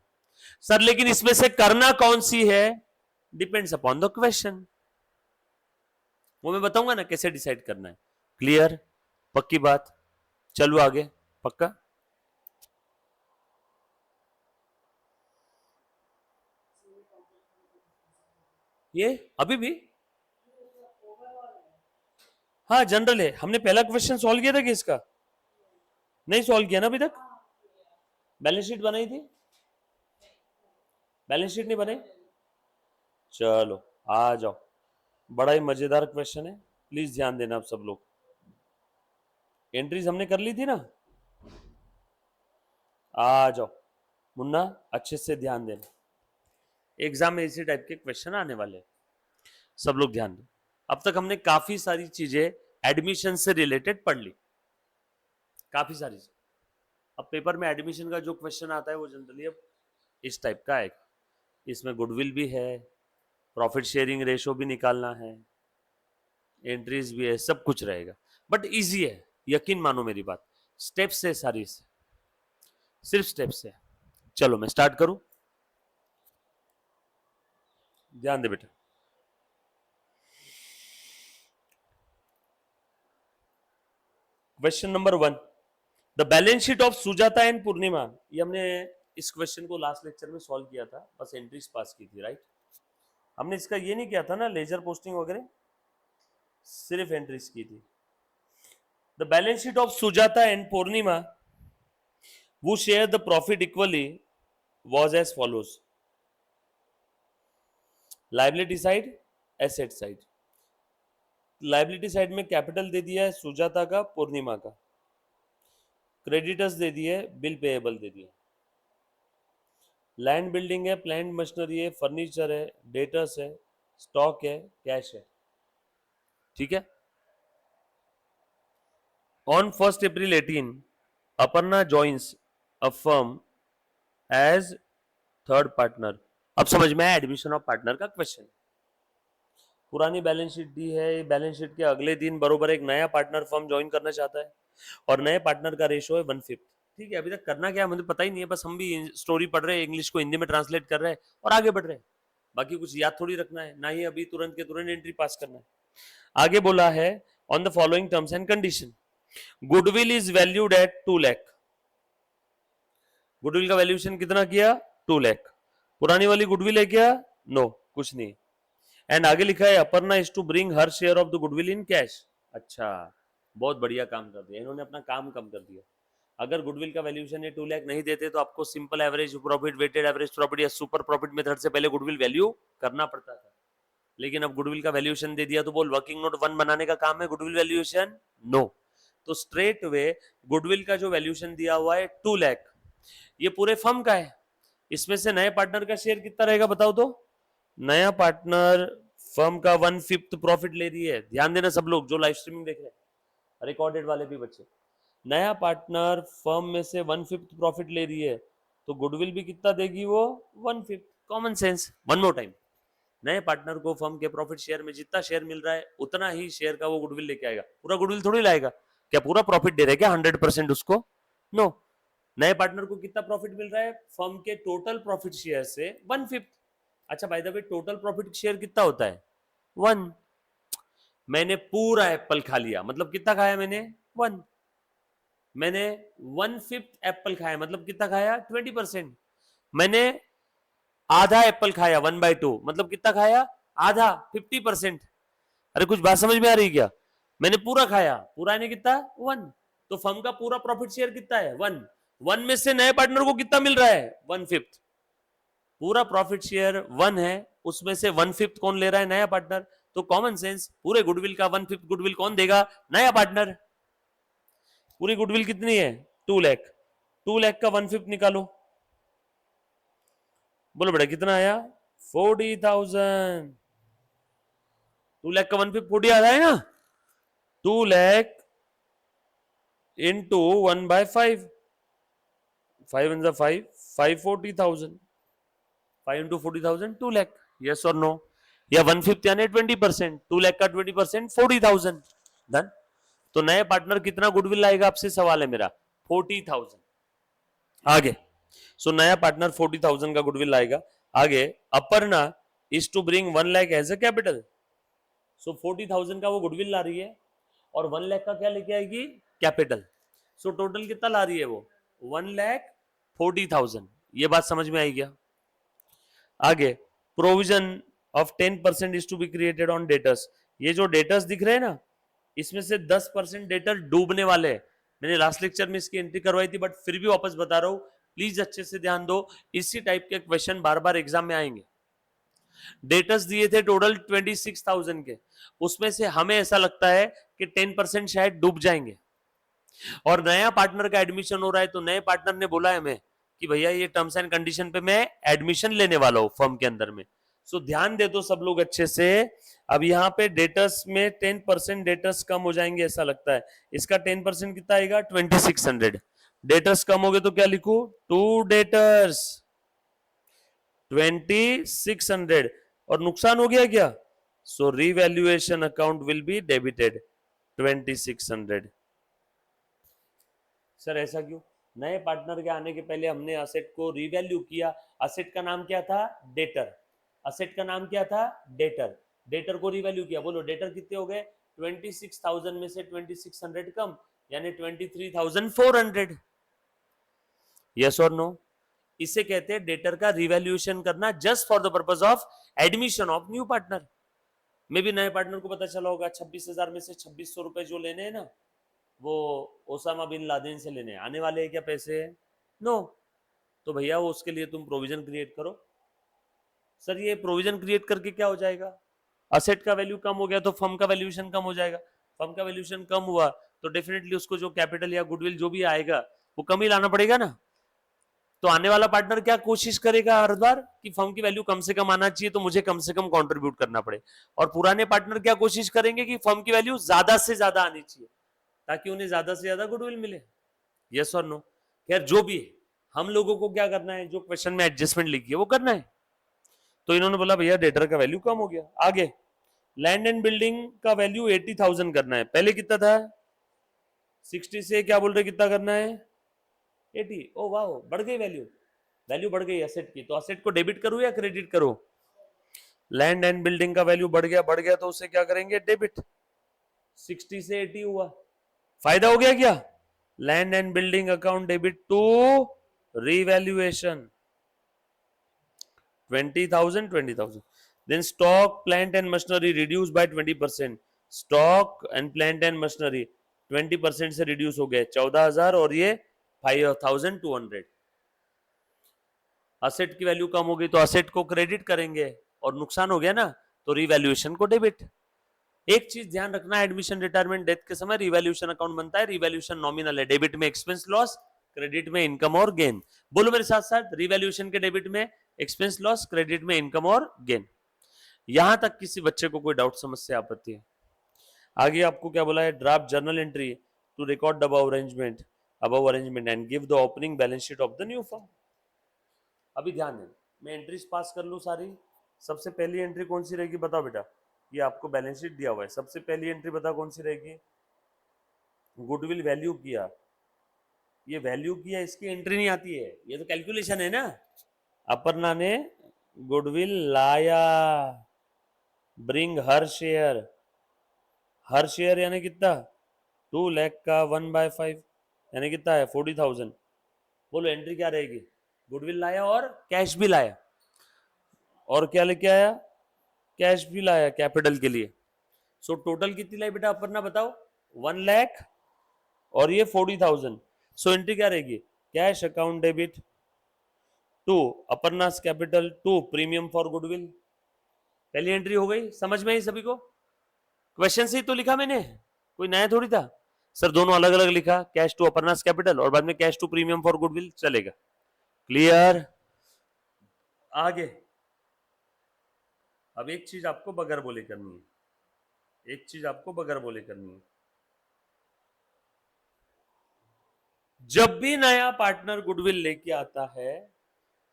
सर, लेकिन इसमें से करना कौन सी है डिपेंड्स अपॉन द क्वेश्चन, वो मैं बताऊंगा ना कैसे डिसाइड करना है। क्लियर, पक्की बात, चलो आगे, पक्का। ये अभी भी हाँ जनरल है, हमने पहला क्वेश्चन सॉल्व किया था कि इसका नहीं सॉल्व किया ना अभी तक, बैलेंस शीट बनाई थी, बैलेंस शीट नहीं बनाई, चलो आ जाओ, बड़ा ही मजेदार क्वेश्चन है, प्लीज ध्यान देना आप सब लोग। एंट्रीज हमने कर ली थी ना, आ जाओ मुन्ना, अच्छे से ध्यान देना, एग्जाम में इसी टाइप के क्वेश्चन आने वाले हैं, सब लोग ध्यान दो। अब तक हमने काफी सारी चीजें एडमिशन से रिलेटेड पढ़ ली, काफी सारी चीजें। अब पेपर में एडमिशन का जो क्वेश्चन आता है वो जनरली अब इस टाइप का आएगा, इसमें गुडविल भी है, प्रॉफिट शेयरिंग रेशो भी निकालना है, एंट्रीज भी है, सब कुछ रहेगा, बट इजी है, यकीन मानो मेरी बात, स्टेप्स है सारी से, सिर्फ स्टेप्स है। चलो मैं स्टार्ट करूं, ध्यान दे बेटा। Question number 1, the balance sheet of Sujata and Purnima. ये हमने इस क्वेश्चन को लास्ट लेक्चर में सॉल्व किया था, बस एंट्रीज पास की थी, राइट। हमने इसका ये नहीं किया था ना लेजर पोस्टिंग वगैरह, सिर्फ एंट्रीज की थी। The balance sheet of Sujata and Purnima who share the profit equally was as follows: liability side, asset side। Liability side में कैपिटल दे दिया है सुजाता का, पूर्णिमा का, क्रेडिटर्स दे दिए, बिल पेएबल दे दिए, लैंड बिल्डिंग है, प्लांट मशीनरी है, फर्नीचर है, डेटर्स है, स्टॉक है, कैश है, ठीक है। On 1 April 18 Aparna joins a firm as third partner. अब समझ में आया एडमिशन ऑफ पार्टनर का क्वेश्चन। पुरानी बैलेंस शीट दी है, बैलेंस शीट के अगले दिन बरोबर एक नया पार्टनर फर्म ज्वाइन करना चाहता है और नए पार्टनर का रेशो है 1/5। ठीक है, अभी तक करना क्या है मुझे पता ही नहीं है, बस हम भी स्टोरी पढ़ रहे हैं, इंग्लिश को हिंदी में ट्रांसलेट कर रहे हैं और आगे बढ़ रहे हैं। बाकी कुछ याद थोड़ी रखना है, ना ही अभी तुरंत के तुरंत एंट्री पास करना है। आगे बोला है on the following terms and condition, goodwill is valued at 2 lakh. Goodwill का वैल्यूएशन कितना किया? 2 लाख। पुरानी वाली गुडविल है क्या? नो, कुछ नहीं। एंड आगे लिखा है Aparna is to bring her share of the goodwill in cash. अच्छा, बहुत बढ़िया काम कर दिया इन्होंने, अपना काम कम कर दिया। अगर गुडविल का वैल्यूएशन ये 2 लाख नहीं देते तो आपको simple average profit, weighted average profit या सुपर प्रॉफिट मेथड से पहले गुडविल वैल्यू करना पड़ता था। लेकिन अब गुडविल का वैल्यूएशन दे दिया तो बोल वर्किंग नोट 1 बनाने का काम है गुडविल वैल्यूएशन? नो। तो स्ट्रेट वे गुडविल का जो वैल्यूएशन दिया हुआ है 2 लाख, ये पूरे फर्म का है। इसमें से नए पार्टनर का शेयर कितना रहेगा बताओ तो? नया पार्टनर फर्म का 1/5 प्रॉफिट ले रही है। ध्यान देना सब लोग जो लाइव स्ट्रीमिंग देख रहे हैं, रिकॉर्डेड वाले भी बच्चे। नया पार्टनर फर्म में से 1/5 प्रॉफिट ले रही है तो गुडविल भी कितना देगी वो? 1/5। Common sense. One more time, नए पार्टनर को फर्म के प्रॉफिट शेयर में जितना शेयर मिल रहा है उतना ही शेयर का वो गुडविल लेके आएगा। पूरा गुडविल थोड़ी लाएगा, क्या पूरा प्रॉफिट दे रहे क्या 100% उसको? नो। नए पार्टनर को कितना प्रॉफिट मिल रहा है? फर्म के टोटल प्रॉफिट शेयर से 1/5। अच्छा, by the way total profit share कितना होता है? 1। मैंने पूरा एप्पल खा लिया, मतलब कितना खाया मैंने? 1। मैंने 1/5 एप्पल खाया, मतलब कितना खाया? 20%। मैंने आधा एप्पल खाया 1/2, मतलब कितना खाया? आधा, 50%। अरे कुछ बात समझ में आ रही क्या? मैंने पूरा खाया, पूरा ने कितना? 1। तो फर्म का पूरा प्रॉफिट शेयर कितना है? 1। 1 में से नए पार्टनर को कितना मिल रहा है? 1/5। पूरा प्रॉफिट शेयर 1 है, उसमें से 1/5 कौन ले रहा है? नया पार्टनर। तो कॉमन सेंस, पूरे गुडविल का 1/5 गुडविल कौन देगा? नया पार्टनर। पूरी गुडविल कितनी है? 2 लाख। 2 लाख का 1/5 निकालो, बोलो बेटा कितना आया? 40,000। 2 लाख का 1/5 40 आ रहा है ना? 2 लाख इंटू 1/5, 5 इन 5, 540,000। 5 into 40,000, 2 लाख। यस और नो? या 1/5 यानी 20%, 2 लाख का 20%, 40,000। डन। तो नए पार्टनर कितना गुडविल लाएगा आपसे सवाल है मेरा? 40,000। आगे सो नया पार्टनर 40,000 का गुडविल लाएगा। आगे Aparna is to bring 1 lakh as a capital. So 40,000 का वो गुडविल ला रही है और 1 लाख का क्या लेके आएगी? कैपिटल। सो टोटल कितना ला रही है वो? 1,40,000। ये बात समझ में आई क्या? आगे provision of 10% is to be created on debtors. ये जो डेटर्स दिख रहे हैं ना, इसमें से 10% डेटर डूबने वाले हैं। मैंने लास्ट लेक्चर में इसकी एंट्री करवाई थी, बट फिर भी वापस बता रहा हूं, प्लीज अच्छे से ध्यान दो, इसी टाइप के क्वेश्चन बार बार एग्जाम में आएंगे। डेटर्स दिए थे टोटल 26,000 के, उसमें से हमें ऐसा लगता है कि 10% शायद डूब जाएंगे और नया पार्टनर का एडमिशन हो रहा है, तो नए पार्टनर ने बोला है हमें कि भैया ये टर्म्स एंड कंडीशन पे मैं एडमिशन लेने वाला हूं फर्म के अंदर में। सो ध्यान दे दो सब लोग अच्छे से। अब यहाँ पे डेटर्स में 10% डेटर्स कम हो जाएंगे ऐसा लगता है। इसका 10% कितना आएगा? 2600। डेटर्स कम हो गए तो क्या लिखू? 2 डेटर्स। 2600 और नुकसान हो गया क्या, so revaluation account will be debited 2600। Sir ऐसा क्यों, नए पार्टनर के आने के पहले हमने असेट को रिवैल्यू किया, असेट का नाम क्या था, डेटर, असेट का नाम क्या था, डेटर, डेटर को रिवैल्यू किया, बोलो डेटर कितने हो गए, 26,000 में से 2600 कम, यानी 23,400, यस और नो। इसे कहते हैं डेटर का रिवैल्यूएशन करना just for the purpose of admission of new partner. मे भी नए पार्टनर को पता चला होगा 26,000 में से 2600 रुपए जो लेने हैं ना, वो ओसामा बिन लादेन से लेने आने वाले हैं क्या पैसे, नो, तो भैया वो उसके लिए तुम प्रोविजन क्रिएट करो। सर ये प्रोविजन क्रिएट करके क्या हो जाएगा, असेट का वैल्यू कम हो गया तो फर्म का वैल्यूएशन कम हो जाएगा, फर्म का वैल्यूएशन कम हुआ तो डेफिनेटली उसको जो कैपिटल या गुडविल जो भी आएगा वो कम ही लाना पड़ेगा ना। तो आने वाला पार्टनर क्या कोशिश करेगा हर बार कि फर्म की वैल्यू कम से कम आना चाहिए, तो मुझे कम से कम कंट्रीब्यूट करना पड़े, और पुराने पार्टनर क्या कोशिश करेंगे कि फर्म की वैल्यू ज्यादा से ज्यादा आनी चाहिए ताकि उन्हें ज्यादा से ज्यादा गुडविल मिले, यस और नो। खैर जो भी है, हम लोगों को क्या करना है, जो क्वेश्चन में एडजस्टमेंट लिखी है वो करना है। तो इन्होंने बोला भैया डेटर का वैल्यू कम हो गया, आगे लैंड एंड बिल्डिंग का वैल्यू 80,000 करना है, पहले कितना था 60 से क्या बोल रहे कितना करना है 80, ओ वाह बढ़ गई वैल्यू, वैल्यू बढ़ गई एसेट की, तो एसेट को डेबिट करो या क्रेडिट करो, लैंड एंड बिल्डिंग का वैल्यू बढ़ गया तो उसे क्या करेंगे डेबिट, 60 से 80 हुआ, फायदा हो गया क्या, land and building account debit to revaluation 20,000 then stock plant and machinery reduced by 20%, stock and plant and machinery 20% से reduce हो गए 14,000 और ये 5,200, असेट की वैल्यू कम हो गई तो असेट को क्रेडिट करेंगे और नुकसान हो गया ना तो रिवैल्यूएशन को डेबिट। एक चीज ध्यान रखना, एडमिशन रिटायरमेंट डेथ के समय रिवैल्यूएशन अकाउंट बनता है, रिवैल्यूएशन नॉमिनल है, डेबिट में एक्सपेंस लॉस, क्रेडिट में इनकम और गेन, बोलो मेरे साथ साथ, रिवैल्यूएशन के डेबिट में एक्सपेंस लॉस, क्रेडिट में इनकम और गेन। यहां तक किसी बच्चे को कोई डाउट समस्या आपत्ति है, आगे आपको क्या बोला है, draft journal entry to record the above arrangement and give the opening balance sheet of the new firm. अभी ध्यान दें, मैं एंट्रीज पास कर लूं सारी, सबसे पहली एंट्री कौन सी रहेगी बताओ बेटा, ये आपको बैलेंस शीट दिया हुआ है, सबसे पहली एंट्री बता कौन सी रहेगी, गुडविल वैल्यू किया, ये वैल्यू किया इसकी एंट्री नहीं आती है, ये तो कैलकुलेशन है ना, अपर्णा ने गुडविल लाया, ब्रिंग हर शेयर, हर शेयर यानी कितना 2 लाख का 1/5 यानी कितना है 40,000, बोलो एंट्री क्या रहेगी, गुडविल लाया और कैश भी लाया, और क्या लेके आया, कैश भी लाया कैपिटल के लिए, सो टोटल कितनी लाई बेटा अपर्णा बताओ 1 लाख और ये 40,000, सो एंट्री क्या रहेगी, cash account debit to Aparna's capital to premium for goodwill, पहली एंट्री हो गई, समझ में ही सभी को, क्वेश्चन से ही तो लिखा मैंने, कोई नया थोड़ी था, सर दोनों अलग अलग लिखा, कैश टू अपर्णास कैपिटल और बाद में cash to premium for goodwill, चलेगा, क्लियर। आगे अब एक चीज आपको बगैर बोले करनी है, एक चीज आपको बगैर बोले करनी है, जब भी नया पार्टनर गुडविल लेके आता है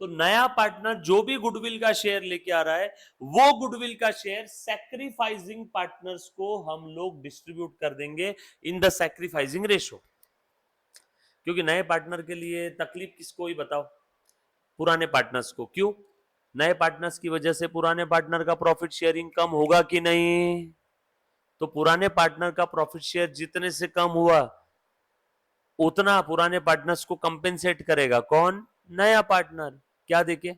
तो नया पार्टनर जो भी गुडविल का शेयर लेके आ रहा है वो गुडविल का शेयर सैक्रिफाइसिंग पार्टनर्स को हम लोग डिस्ट्रीब्यूट कर देंगे इन द सैक्रिफाइसिंग रेशो, क्योंकि नए पार्टनर के लिए तकलीफ किसको ही बताओ, पुराने पार्टनर्स को, क्यों, नए पार्टनर्स की वजह से पुराने पार्टनर का प्रॉफिट शेयरिंग कम होगा कि नहीं, तो पुराने पार्टनर का प्रॉफिट शेयर जितने से कम हुआ उतना पुराने पार्टनर्स को कंपेंसेट करेगा कौन, नया पार्टनर, क्या देके,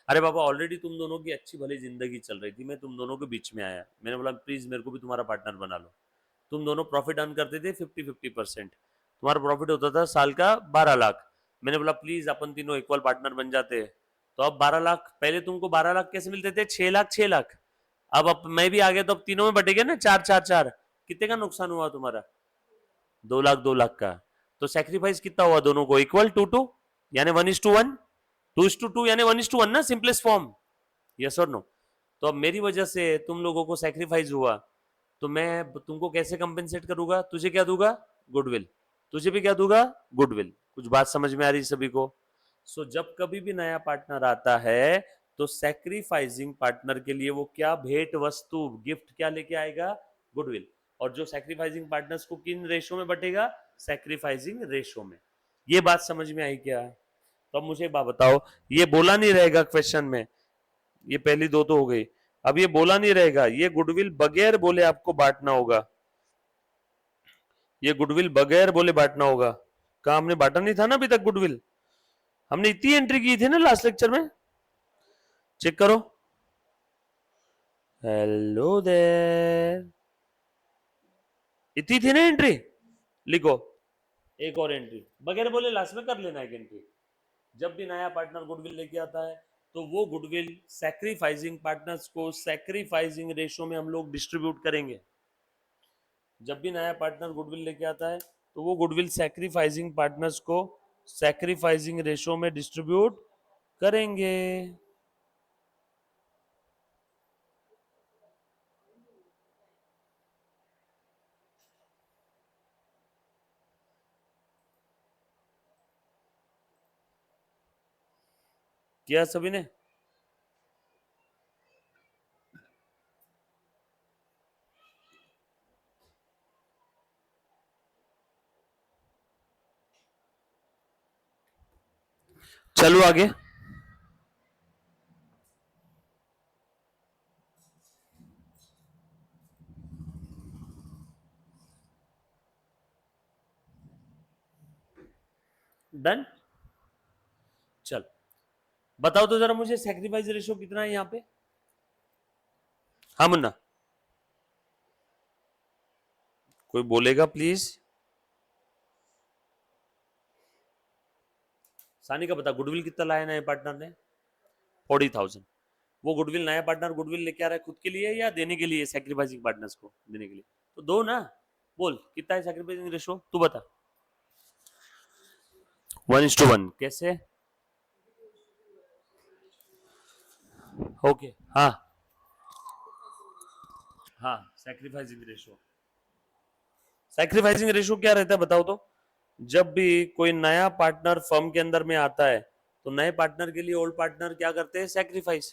अरे बाबा ऑलरेडी तुम दोनों की अच्छी भली जिंदगी चल रही थी, मैं तुम दोनों के बीच में आया, मैंने बोला प्लीज मेरे को भी तुम्हारा पार्टनर बना लो, तुम दोनों प्रॉफिट अर्न करते थे 50-50%, तुम्हारा प्रॉफिट होता था साल का 12 लाख, मैंने बोला प्लीज अपन तीनों इक्वल पार्टनर बन जाते हैं, तो अब 12 लाख, पहले तुमको 12 लाख कैसे मिलते थे, 6 लाख 6 लाख, अब मैं भी आ गया तो अब तीनों में बटेगे ना 4-4-4, कितने का नुकसान हुआ तुम्हारा, 2 लाख 2 लाख का, तो सैक्रिफाइस कितना हुआ दोनों को, इक्वल 2-2 यानी 1:1, 2:2 यानी 1:1 ना, सिंपलेस्ट फॉर्म, यस और नो। तो अब मेरी वजह से तुम लोगों को सैक्रिफाइस हुआ तो मैं तुमको कैसे कंपेंसेट करूंगा, तुझे क्या दूंगा, गुडविल, तुझे भी क्या दूंगा, गुडविल, कुछ बात समझ में आ रही सभी को। सो जब कभी भी नया पार्टनर आता है तो सैक्रिफाइसिंग पार्टनर के लिए वो क्या भेंट वस्तु गिफ्ट क्या लेके आएगा, गुडविल। और जो सैक्रिफाइसिंग पार्टनर्स को किन रेशो में बटेगा, सैक्रिफाइसिंग रेशो में। ये बात समझ में आई क्या? तो अब मुझे एक बात बताओ, ये बोला नहीं रहेगा क्वेश्चन में, ये पहली दो तो हो गई, अब ये बोला नहीं रहेगा, ये गुडविल बगैर बोले आपको बांटना होगा, ये गुडविल बगैर बोले बांटना होगा। कहा हमने बांटा नहीं था ना अभी तक गुडविल, हमने इतनी एंट्री की थी ना लास्ट लेक्चर में, चेक करो। हेलो देयर, इतनी थी ना एंट्री, लिखो एक और एंट्री बगैर बोले लास्ट में कर लेना एक एंट्री। जब भी नया पार्टनर गुडविल लेके आता है तो वो गुडविल सैक्रिफाइसिंग पार्टनर्स को सैक्रिफाइसिंग रेशो में हम लोग डिस्ट्रीब्यूट करेंगे। जब भी नया पार्टनर गुडविल लेके आता है तो वो गुडविल सैक्रिफाइसिंग पार्टनर्स को सैक्रिफाइसिंग रेशो में डिस्ट्रीब्यूट करेंगे। किया सभी ने? चलो आगे। डन। चल बताओ तो जरा मुझे सैक्रिफाइस रेशो कितना है यहाँ पे। हाँ मुन्ना, कोई बोलेगा प्लीज। सानी का बता, गुडविल कितना लाया नए पार्टनर ने? 40,000। वो गुडविल नया पार्टनर गुडविल लेके आ रहा है खुद के लिए या देने के लिए, सैक्रिफाइसिंग पार्टनर्स को देने के लिए? तो दो ना, बोल कितना है सैक्रिफाइसिंग रेशो, तू बता। 1:1 कैसे? ओके हाँ हाँ, सैक्रिफाइसिंग रेशो, सैक्रिफाइसिंग रेशो क्या रहता है बताओ तो। जब भी कोई नया पार्टनर फर्म के अंदर में आता है तो नए पार्टनर के लिए ओल्ड पार्टनर क्या करते हैं, सैक्रिफाइस।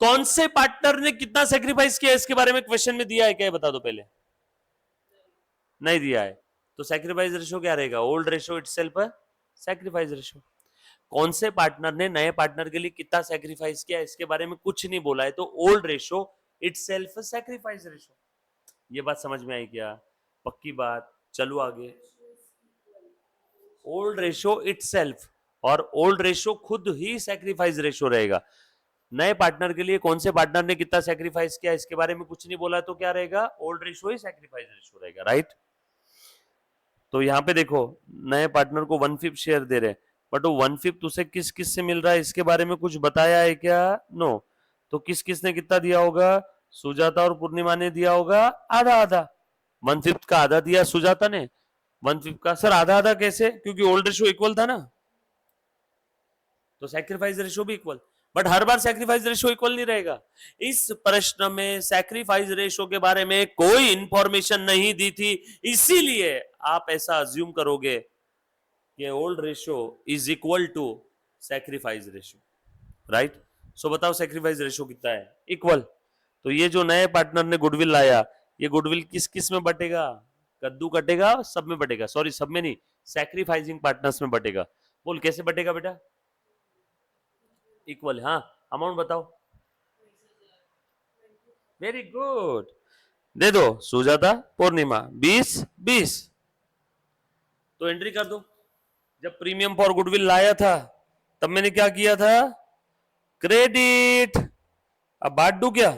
कौन से पार्टनर ने कितना सैक्रिफाइस किया इसके बारे में क्वेश्चन में दिया है क्या, बता दो पहले। नहीं दिया है, तो सैक्रिफाइस रेशो क्या रहेगा, old ratio itself sacrifice ratio. कौन से पार्टनर ने नए पार्टनर के लिए कितना सैक्रिफाइस किया इसके बारे में कुछ नहीं बोला है, तो old ratio itself sacrifice ratio. ये बात समझ में आई क्या, पक्की बात। चलो आगे। ओल्ड रेशो इटसेल्फ, और ओल्ड रेशो खुद ही सैक्रिफाइस रेशो रहेगा। नए पार्टनर के लिए कौन से पार्टनर ने कितना सैक्रिफाइस किया इसके बारे में कुछ नहीं बोला, तो क्या रहेगा, ओल्ड रेशो ही सैक्रिफाइस रेशो रहेगा, राइट। तो यहाँ पे देखो, नए पार्टनर को 1/5 शेयर दे रहे, बट वो 1/5 उसे किस किस से मिल रहा है इसके बारे में कुछ बताया है क्या, नो। तो किस किस ने कितना दिया होगा, सुजाता और पूर्णिमा ने दिया होगा आधा आधा। 1/5 का आधा दिया सुजाता ने, 1/5 का सर आधा आधा कैसे, क्योंकि ओल्ड रेशो इक्वल था ना, तो सैक्रिफाइस रेशो भी equal. But her bar sacrifice ratio equal नहीं रहेगा। इस प्रश्न में सैक्रिफाइस रेशो के बारे में कोई इंफॉर्मेशन नहीं दी थी, इसीलिए आप ऐसा अज्यूम करोगे कि old ratio is equal to sacrifice ratio, right. So बताओ सैक्रिफाइस रेशो कितना है, इक्वल। तो ये जो नए पार्टनर ने गुडविल लाया, ये गुडविल किस किस में बटेगा, कद्दू कटेगा सब में बटेगा, सॉरी सब में नहीं, सैक्रिफाइसिंग पार्टनर्स में बटेगा। बोल कैसे बटेगा बेटा, इक्वल। हाँ अमाउंट बताओ, वेरी गुड, दे दो सुजाता पूर्णिमा 20-20। तो एंट्री कर दो। जब प्रीमियम फॉर गुडविल लाया था तब मैंने क्या किया था, क्रेडिट। अब बांट दू क्या,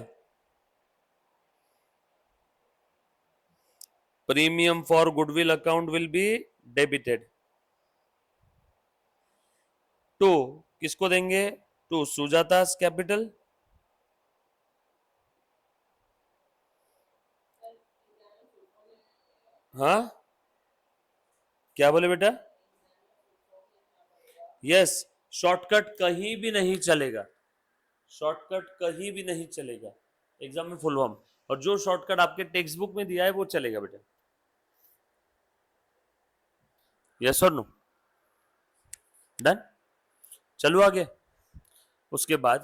premium for goodwill account will be debited to, किसको देंगे, टू सुजातास कैपिटल। हाँ क्या बोले बेटा, यस, शॉर्टकट कहीं भी नहीं चलेगा, शॉर्टकट कहीं भी नहीं चलेगा एग्जाम में फुल फॉर्म, और जो शॉर्टकट आपके टेक्स्ट बुक में दिया है वो चलेगा बेटा, यस और नो, डन। चलो आगे। उसके बाद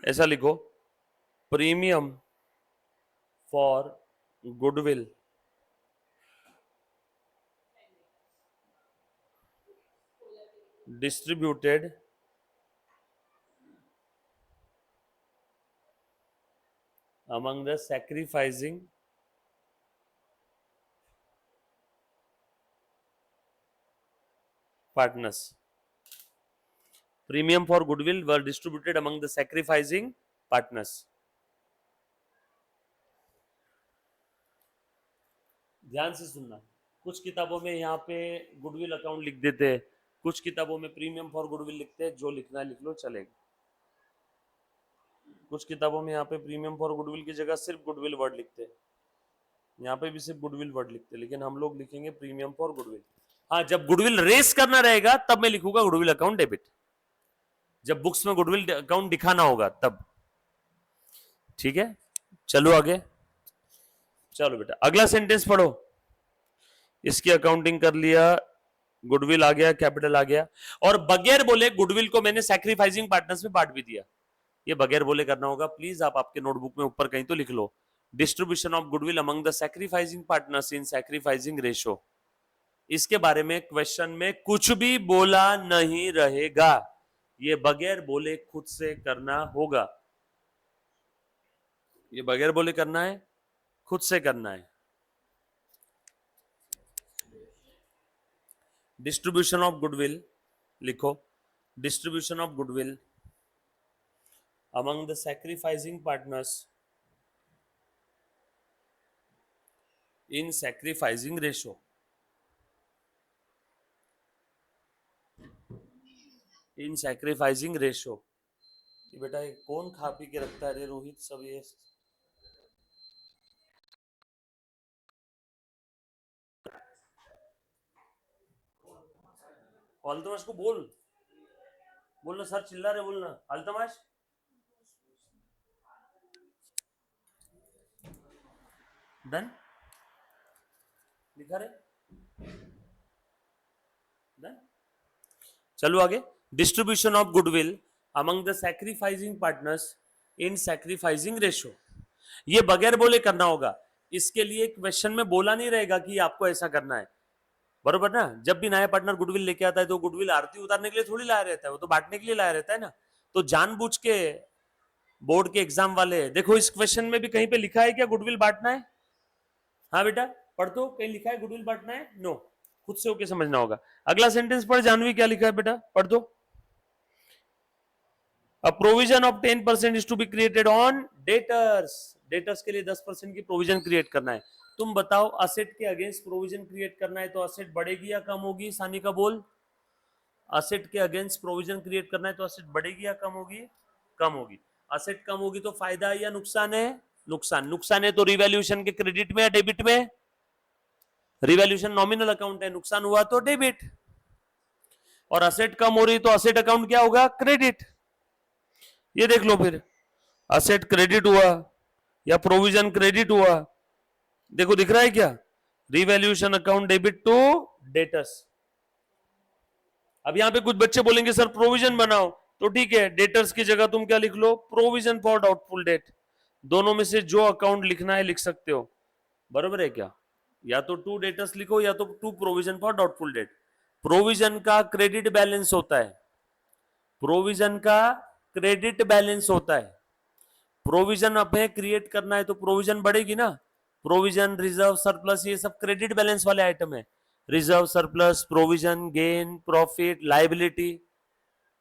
ऐसा लिखो, premium for goodwill distributed among the sacrificing partners. Premium for goodwill were distributed among the sacrificing partners. ध्यान से सुनना, कुछ किताबों में यहाँ पे गुडविल अकाउंट लिख देते हैं, कुछ किताबों में प्रीमियम फॉर गुडविल लिखते हैं, जो लिखना है लिख लो चलेगा। कुछ किताबों में यहाँ पे प्रीमियम फॉर गुडविल की जगह सिर्फ गुडविल वर्ड लिखते हैं, यहाँ पे भी सिर्फ गुडविल वर्ड लिखते हैं, लेकिन हम लोग लिखेंगे प्रीमियम फॉर गुडविल। हाँ, जब गुडविल रेस करना रहेगा तब मैं लिखूंगा गुडविल अकाउंट डेबिट, जब बुक्स में गुडविल अकाउंट दिखाना होगा तब। ठीक है, चलो आगे। चलो बेटा अगला सेंटेंस पढ़ो। इसकी अकाउंटिंग कर लिया, गुडविल आ गया, कैपिटल आ गया, और बगैर बोले गुडविल को मैंने सैक्रिफाइसिंग पार्टनर्स में बांट भी दिया। ये बगैर बोले करना होगा, प्लीज आप आपके नोटबुक में ऊपर कहीं तो लिख लो, distribution of goodwill among the sacrificing partners in sacrificing ratio. इसके बारे में क्वेश्चन में कुछ भी बोला नहीं रहेगा, ये बगैर बोले खुद से करना होगा, ये बगैर बोले करना है, खुद से करना है। डिस्ट्रीब्यूशन ऑफ गुडविल लिखो, distribution of goodwill among the sacrificing partners in sacrificing ratio. In sacrificing ratio. बेटा ये कौन खा पी के रखता है रे रोहित सब ये? अल्तमाश को बोलना सर चिल्ला रहे, बोलना अल्तमाश। डन लिखा रहे, डन। चलो आगे। Distribution of goodwill among the sacrificing partners in sacrificing ratio. ये बगैर बोले करना होगा, इसके लिए क्वेश्चन में बोला नहीं रहेगा कि आपको ऐसा करना है, बरोबर ना। जब भी नया पार्टनर गुडविल लेके आता है तो गुडविल आरती उतारने के लिए थोड़ी लाया रहता है, वो तो बांटने के लिए लाया रहता है ना। तो जानबूझ के बोर्ड के एग्जाम वाले, देखो इस क्वेश्चन में भी कहीं पे लिखा है क्या गुडविल बांटना है? हाँ बेटा पढ़ दो, कहीं लिखा है गुडविल बांटना है? नो, खुद से होके समझना होगा। अगला सेंटेंस पढ़ जानवी, क्या लिखा है बेटा, पढ़ दो। A provision of 10% is to be created on debtors. Debtors के लिए 10% की प्रोविजन क्रिएट करना है। तुम बताओ, असेट के अगेंस्ट प्रोविजन क्रिएट करना है तो असेट बढ़ेगी या कम होगी? सानी का बोल। असेट के अगेंस्ट प्रोविजन क्रिएट करना है तो असेट बढ़ेगी या कम होगी? कम होगी। असेट कम होगी तो फायदा है या नुकसान है? नुकसान। नुकसान है तो रिवैल्यूएशन के क्रेडिट में या डेबिट में? रिवैल्यूएशन नॉमिनल अकाउंट है, नुकसान हुआ तो डेबिट। और असेट कम हो रही तो असेट अकाउंट क्या होगा? क्रेडिट। ये देख लो फिर, असेट क्रेडिट हुआ या प्रोविजन क्रेडिट हुआ, देखो दिख रहा है क्या? Revaluation account debit to debtors. अब यहां पे कुछ बच्चे बोलेंगे सर प्रोविजन बनाओ, तो ठीक है, डेटर्स की जगह तुम क्या लिख लो? Provision for doubtful debt. दोनों में से जो अकाउंट लिखना है लिख सकते हो, बरोबर है क्या? या तो टू डेटर्स लिखो या तो to provision for doubtful debt. Provision का क्रेडिट बैलेंस होता है, प्रोविजन का क्रेडिट बैलेंस होता है। प्रोविजन अपने क्रिएट करना है तो प्रोविजन बढ़ेगी ना। प्रोविजन, रिजर्व, सरप्लस, ये सब क्रेडिट बैलेंस वाले आइटम है। Reserve, surplus, provision, gain, profit, liability,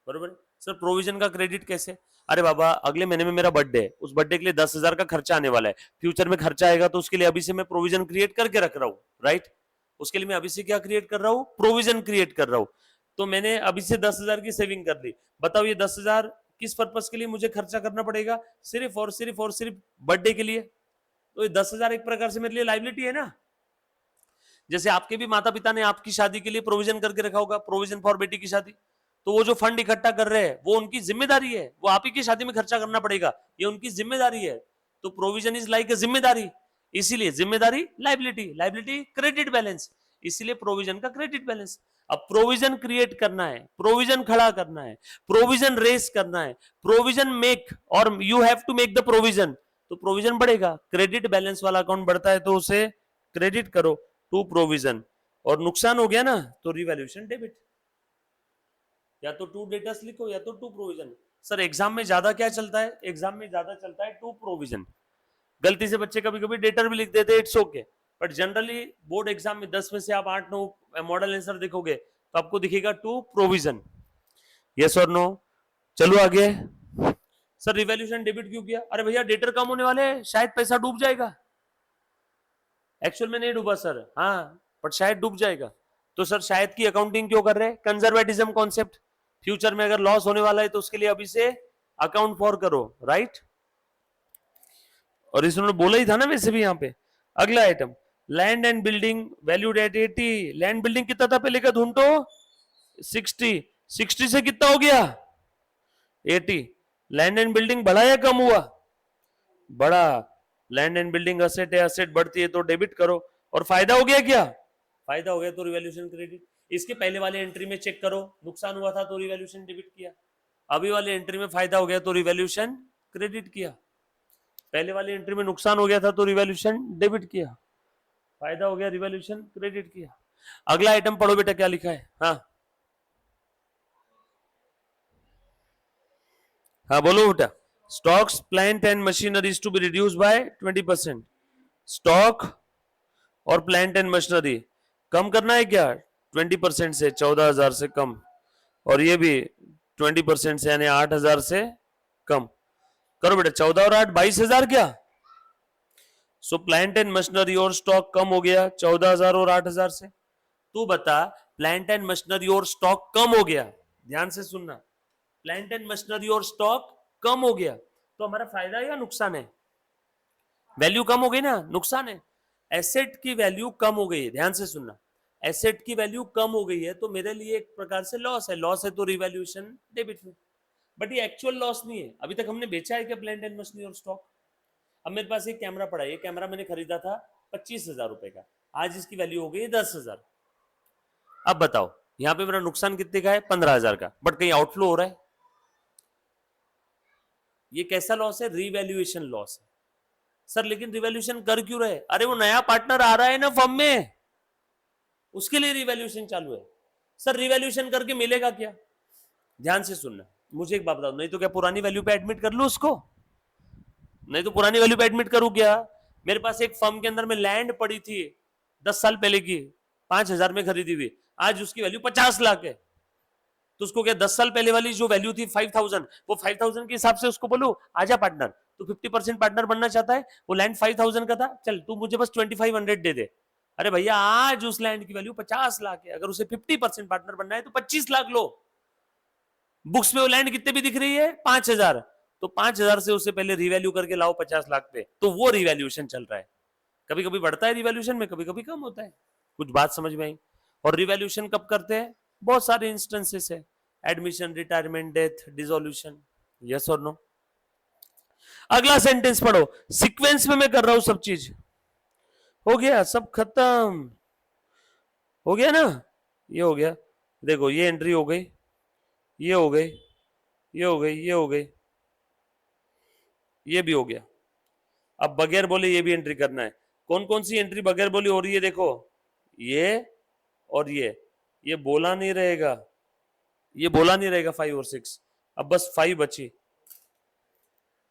बरोबर। सर प्रोविजन का क्रेडिट कैसे? अरे बाबा अगले महीने में मेरा बर्थडे है, उस बर्थडे के लिए 10,000 का खर्चा आने वाला है, फ्यूचर में खर्चा आएगा तो उसके लिए अभी से मैं प्रोविजन क्रिएट करके रख रहा हूँ, राइट। उसके लिए मैं अभी से क्या क्रिएट कर रहा हूँ? प्रोविजन क्रिएट कर रहा हूँ। तो मैंने अभी से 10,000 की सेविंग कर ली। बताओ ये 10,000 किस पर्पस के लिए मुझे खर्चा करना पड़ेगा? सिर्फ और सिर्फ बर्थडे के लिए। तो ये 10,000 एक प्रकार से मेरे लिए लायबिलिटी है ना। जैसे आपके भी माता पिता ने आपकी शादी के लिए प्रोविजन करके रखा होगा, प्रोविजन फॉर बेटी की शादी, तो वो जो फंड इकट्ठा कर रहे हैं वो उनकी जिम्मेदारी है, वो आप ही की शादी में खर्चा करना पड़ेगा, ये उनकी जिम्मेदारी है। तो प्रोविजन इज लाइक ए जिम्मेदारी, इसीलिए जिम्मेदारी लायबिलिटी, लायबिलिटी क्रेडिट बैलेंस। इसीलिए प्रोविजन का क्रेडिट बैलेंस। अब प्रोविजन क्रिएट करना है, प्रोविजन खड़ा करना है, प्रोविजन रेस करना है, प्रोविजन मेक, और you have to make the provision, तो प्रोविजन बढ़ेगा। क्रेडिट बैलेंस वाला अकाउंट बढ़ता है तो उसे क्रेडिट करो टू प्रोविजन, और नुकसान हो गया ना तो रिवैल्यूएशन डेबिट। या तो टू डेटर्स लिखो या तो टू प्रोविजन। सर एग्जाम में ज्यादा क्या चलता है, एग्जाम में ज्यादा चलता है टू प्रोविजन। गलती से बच्चे कभी कभी डेटर भी लिख देते हैं, it's okay, but generally board exam में 10 में से आप 8-9 मॉडल आंसर देखोगे तो आपको दिखेगा टू प्रोविजन। यस और नो? चलो आगे। सर रिवैल्यूएशन डेबिट क्यों किया? अरे भैया डेटर कम होने वाले हैं, शायद पैसा डूब जाएगा। एक्चुअल में नहीं डूबा सर, हाँ, बट शायद डूब जाएगा। तो सर शायद की अकाउंटिंग क्यों कर रहे हैं? कंजर्वेटिज्म कॉन्सेप्ट, फ्यूचर में अगर लॉस होने वाला है तो उसके लिए अभी से अकाउंट फॉर करो, राइट? और इसने बोला ही था ना वैसे भी यहाँ पे। अगला item, land and building valued at 80। Land building कितना था पहले का ढूंढो? 60। 60 से कितना हो गया? 80। लैंड एंड बिल्डिंग बढ़ा या कम हुआ? बढ़ा। लैंड एंड बिल्डिंग असेट है, असेट बढ़ती है तो डेबिट करो। और फायदा हो गया क्या? फायदा हो गया तो रिवैल्यूएशन क्रेडिट। इसके पहले वाले एंट्री में चेक करो, नुकसान हुआ था तो रिवैल्यूएशन डेबिट किया, अभी वाले एंट्री में फायदा हो गया तो रिवैल्यूएशन क्रेडिट किया, पहले वाली एंट्री में नुकसान हो गया था तो रिवैल्यूएशन डेबिट किया, फायदा हो गया रिवैल्यूएशन क्रेडिट किया। अगला आइटम पढ़ो बेटा, क्या लिखा है? हाँ हाँ बोलो बेटा। Stocks plant and machineries to be reduce by 20%। Stock और प्लांट एंड मशीनरी कम करना है क्या? 20% से 14,000 से कम, और ये भी 20% से यानी 8,000 से कम। करो बेटा, 14 और 8 22,000 क्या? सो प्लांट एंड मशीनरी और स्टॉक कम हो गया 14,000 और 8,000 से। तू बता, प्लांट एंड मशीनरी और स्टॉक कम हो गया, ध्यान से सुनना, प्लांट एंड मशीनरी और स्टॉक कम हो गया तो हमारा फायदा है या नुकसान है? वैल्यू कम हो गई ना, नुकसान है। एसेट की वैल्यू कम हो गई है, ध्यान से सुनना, एसेट की वैल्यू कम हो गई है तो मेरे लिए एक प्रकार से लॉस है, लॉस है तो रिवैल्यूएशन डेबिट में। बट ये एक्चुअल लॉस नहीं है, अभी तक हमने बेचा है क्या प्लांट एंड मशीनरी और स्टॉक? अब मेरे पास एक कैमरा पड़ा है, ये कैमरा मैंने खरीदा था 25,000 रुपए का, आज इसकी वैल्यू हो गई 10,000। अब बताओ यहां पे मेरा नुकसान कितने का है? 15,000 का, बट कहीं आउटफ्लो हो रहा है, ये कैसा लॉस है? रिवैल्यूएशन लॉस है। सर लेकिन रिवैल्यूएशन कर क्यों रहे? अरे वो नया पार्टनर आ रहा है ना फर्म में, उसके लिए रिवैल्यूएशन चालू है। सर रिवैल्यूएशन करके मिलेगा क्या? ध्यान से सुनना, मुझे एक बात बताओ, नहीं तो क्या पुरानी वैल्यू पे एडमिट कर लूं उसको? नहीं तो पुरानी वैल्यू पे एडमिट करूं क्या? मेरे पास एक फर्म के अंदर में लैंड पड़ी थी 10 साल पहले की, 5,000 में खरीदी हुई, आज उसकी वैल्यू 50 लाख है, तो उसको क्या 10 साल पहले वाली जो वैल्यू थी 5,000, वो 5,000 के हिसाब से उसको बोलो आजा पार्टनर, तो 50% पार्टनर बनना चाहता है, वो लैंड 5,000 का था, चल तू मुझे बस 2,500 दे दे। अरे भैया आज उस लैंड की वैल्यू 50 लाख है, अगर उसे 50% पार्टनर बनना है तो 25 लाख लो। बुक्स में वो लैंड कितने भी दिख रही है? 5,000, तो 5,000 से उससे पहले रिवैल्यू करके लाओ 50 लाख पे, तो वो रिवैल्यूएशन चल रहा है। कभी कभी बढ़ता है रिवैल्यूएशन में, कभी कभी कम होता है। कुछ बात समझ में आई? और रिवैल्यूएशन कब करते हैं? बहुत सारे इंस्टेंसेस है, admission, retirement, death, dissolution. Yes और नो? अगला सेंटेंस पढ़ो, सीक्वेंस में मैं कर रहा हूं सब चीज। हो गया, सब खत्म हो गया ना, ये हो गया, देखो ये एंट्री हो गई, ये हो गई, ये हो गई, ये हो गई, ये भी हो गया। अब बगैर बोले ये भी एंट्री करना है। कौन कौन सी एंट्री बगैर बोली हो रही है? देखो ये और ये बोला नहीं रहेगा, ये बोला नहीं रहेगा 5 और 6, अब बस 5 बची।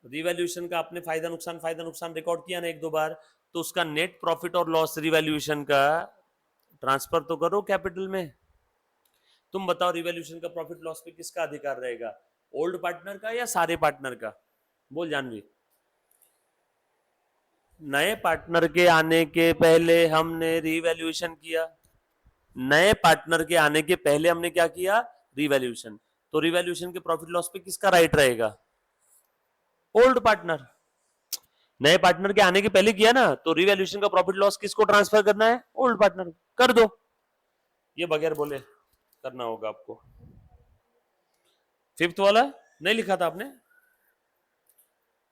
रिवैल्यूएशन का आपने फायदा नुकसान रिकॉर्ड किया ना एक दो बार, तो उसका नेट प्रॉफिट और लॉस रिवैल्यूएशन का ट्रांसफर तो करो कैपिटल में। तुम बताओ रिवैल्यूएशन का प्रॉफिट लॉस पे किसका अधिकार रहेगा, ओल्ड पार्टनर का या सारे पार्टनर का? बोल जानवी। नए पार्टनर के आने के पहले हमने रिवैल्यूएशन किया, नए पार्टनर के आने के पहले हमने क्या किया? रिवैल्यूएशन। तो रिवैल्यूएशन के प्रॉफिट लॉस पे किसका राइट रहेगा? Old partner. नए पार्टनर के आने के पहले किया ना, तो रिवैल्यूएशन का प्रॉफिट लॉस किसको ट्रांसफर करना है? ओल्ड पार्टनर को। कर दो, ये बगैर बोले करना होगा आपको। फिफ्थ वाला नहीं लिखा था आपने?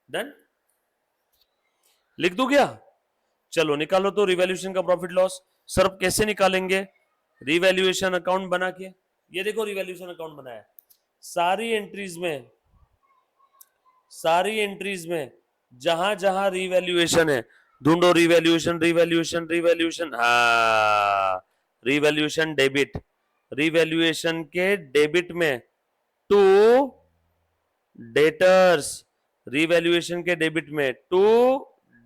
डन, लिख दो क्या? चलो निकालो तो रिवैल्यूएशन का प्रॉफिट लॉस। सर अब कैसे निकालेंगे? रिवैल्यूएशन अकाउंट बना के, ये देखो रिवैल्यूएशन अकाउंट बनाया, सारी एंट्रीज में जहां जहां रिवैल्यूएशन है ढूंढो, रिवैल्यूएशन रिवैल्यूएशन रिवैल्यूएशन, हाँ रिवैल्यूएशन डेबिट, रिवैल्यूएशन के डेबिट में टू डेटर्स, रिवैल्यूएशन के डेबिट में टू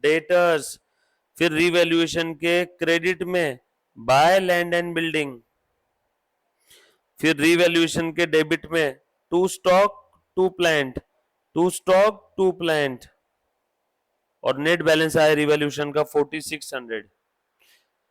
डेटर्स, फिर रिवैल्यूएशन के क्रेडिट में बाय लैंड एंड बिल्डिंग, फिर रिवैल्यूएशन के डेबिट में to stock to plant, to stock to plant, और नेट बैलेंस आया रिवैल्यूएशन का 4600।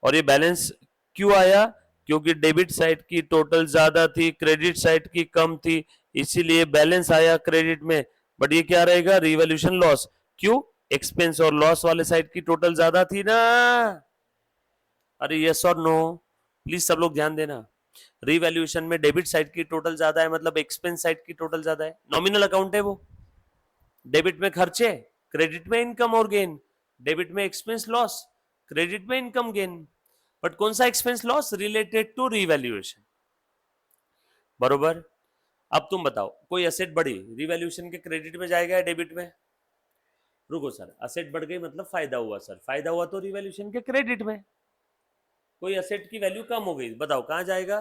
और ये बैलेंस क्यों आया? क्योंकि डेबिट साइड की टोटल ज्यादा थी, क्रेडिट साइड की कम थी, इसीलिए बैलेंस आया क्रेडिट में। बट ये क्या रहेगा? Revaluation loss. क्यों? एक्सपेंस और लॉस वाले साइड की टोटल ज्यादा थी ना। अरे यस और नो, प्लीज सब लोग ध्यान देना। रिवैल्यूएशन में डेबिट साइड की टोटल ज्यादा है, मतलब एक्सपेंस साइड की टोटल ज्यादा है। नॉमिनल अकाउंट है वो, डेबिट में खर्चे, क्रेडिट में इनकम और गेन, डेबिट में एक्सपेंस लॉस, क्रेडिट में इनकम गेन। बट कौन सा expense loss? Related to revaluation, बरोबर। अब तुम बताओ, कोई एसेट बढ़ी, रिवैल्यूएशन के क्रेडिट में जाएगा या डेबिट में? रुको सर, एसेट बढ़ गई मतलब फायदा हुआ सर, फायदा हुआ तो रिवैल्यूएशन के क्रेडिट में। कोई एसेट की वैल्यू कम हो गई, बताओ कहां जाएगा?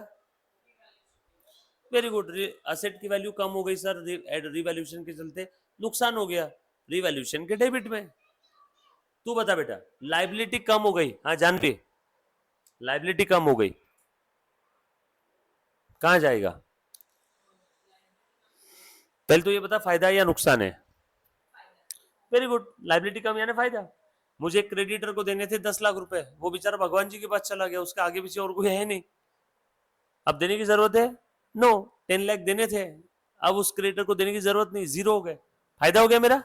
वेरी गुड, एसेट की वैल्यू कम हो गई सर, रिवैल्यूएशन के चलते नुकसान हो गया, रिवैल्यूएशन के डेबिट में। तू बता बेटा, लाइबिलिटी कम हो गई, हाँ जान पे, लाइबिलिटी कम हो गई, कहां जाएगा? पहले तो ये बता, फायदा है या नुकसान है? वेरी गुड, लाइबिलिटी कम यानी फायदा। मुझे एक क्रेडिटर को देने थे 10 लाख रुपए, वो बेचारा भगवान जी के पास चला गया, उसका आगे पीछे और कोई है नहीं, अब देने की जरूरत है? नो, 10 लाख देने थे, अब उस क्रेडिटर को देने की जरूरत नहीं, जीरो हो गए, फायदा हो गया मेरा,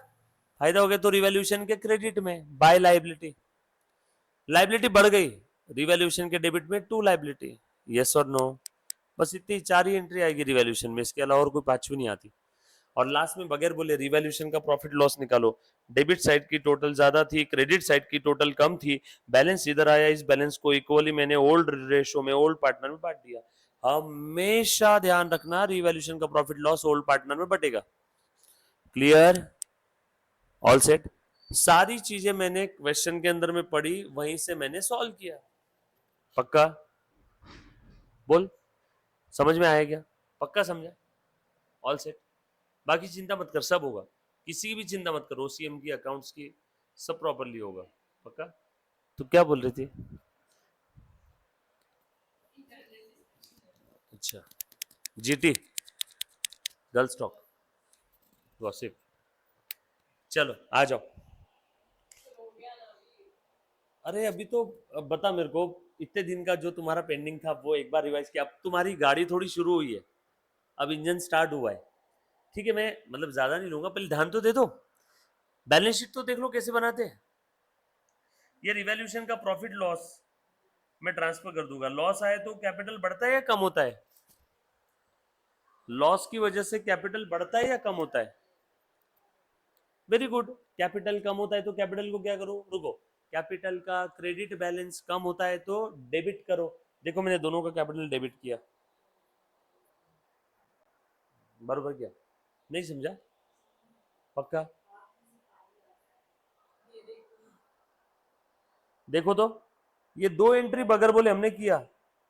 फायदा हो गया तो रिवैल्यूएशन के क्रेडिट में बाय लाइबिलिटी, लाइबिलिटी बढ़ गई, रिवैल्यूएशन के डेबिट में टू लाइबिलिटी, यस और नो। बस इतनी चार ही एंट्री आएगी रिवैल्यूएशन में, इसके अलावा और कोई पांचवी नहीं आती। और लास्ट में बगैर बोले रिवैल्यूएशन का प्रॉफिट लॉस निकालो, डेबिट साइड की टोटल ज्यादा थी, क्रेडिट साइड की टोटल कम थी, बैलेंस इधर आया, इस बैलेंस को इक्वली मैंने ओल्ड रेशो में, ओल्ड पार्टनर में बांट दिया। हमेशा ध्यान रखना, रिवैल्यूएशन का प्रॉफिट लॉस ओल्ड पार्टनर में बटेगा। क्लियर? All set. सारी चीजें मैंने क्वेश्चन के अंदर में पढ़ी, वहीं से मैंने सॉल्व किया। पक्का? बोल, समझ में आया क्या? पक्का समझा? All set. बाकी चिंता मत कर, सब होगा, किसी की भी चिंता मत करो, ओसीएम की, अकाउंट्स की, सब प्रॉपरली होगा। पक्का? तो क्या बोल रही थी? अच्छा, जीटी, गर्ल्स टॉक, गॉसिप, चलो आ जाओ। अरे अभी तो, अब बता मेरे को, इतने दिन का जो तुम्हारा पेंडिंग था वो एक बार रिवाइज किया, अब तुम्हारी गाड़ी थोड़ी शुरू हुई है, अब इंजन स्टार्ट हुआ है, ठीक है, मैं मतलब ज्यादा नहीं लूंगा, पहले ध्यान तो दे दो, बैलेंस शीट तो देख लो कैसे बनाते हैं। ये रिवैल्यूएशन का प्रॉफिट लॉस मैं ट्रांसफर कर दूंगा, लॉस आए तो कैपिटल बढ़ता है या कम होता है? लॉस की वजह से कैपिटल बढ़ता है या कम होता है? वेरी गुड, कैपिटल कम होता है तो कैपिटल को क्या करो? रुको, कैपिटल का क्रेडिट बैलेंस कम होता है तो डेबिट करो। देखो मैंने दोनों का कैपिटल डेबिट किया, बरोबर क्या? नहीं समझा? पक्का? देखो तो, ये दो एंट्री बगैर बोले हमने किया,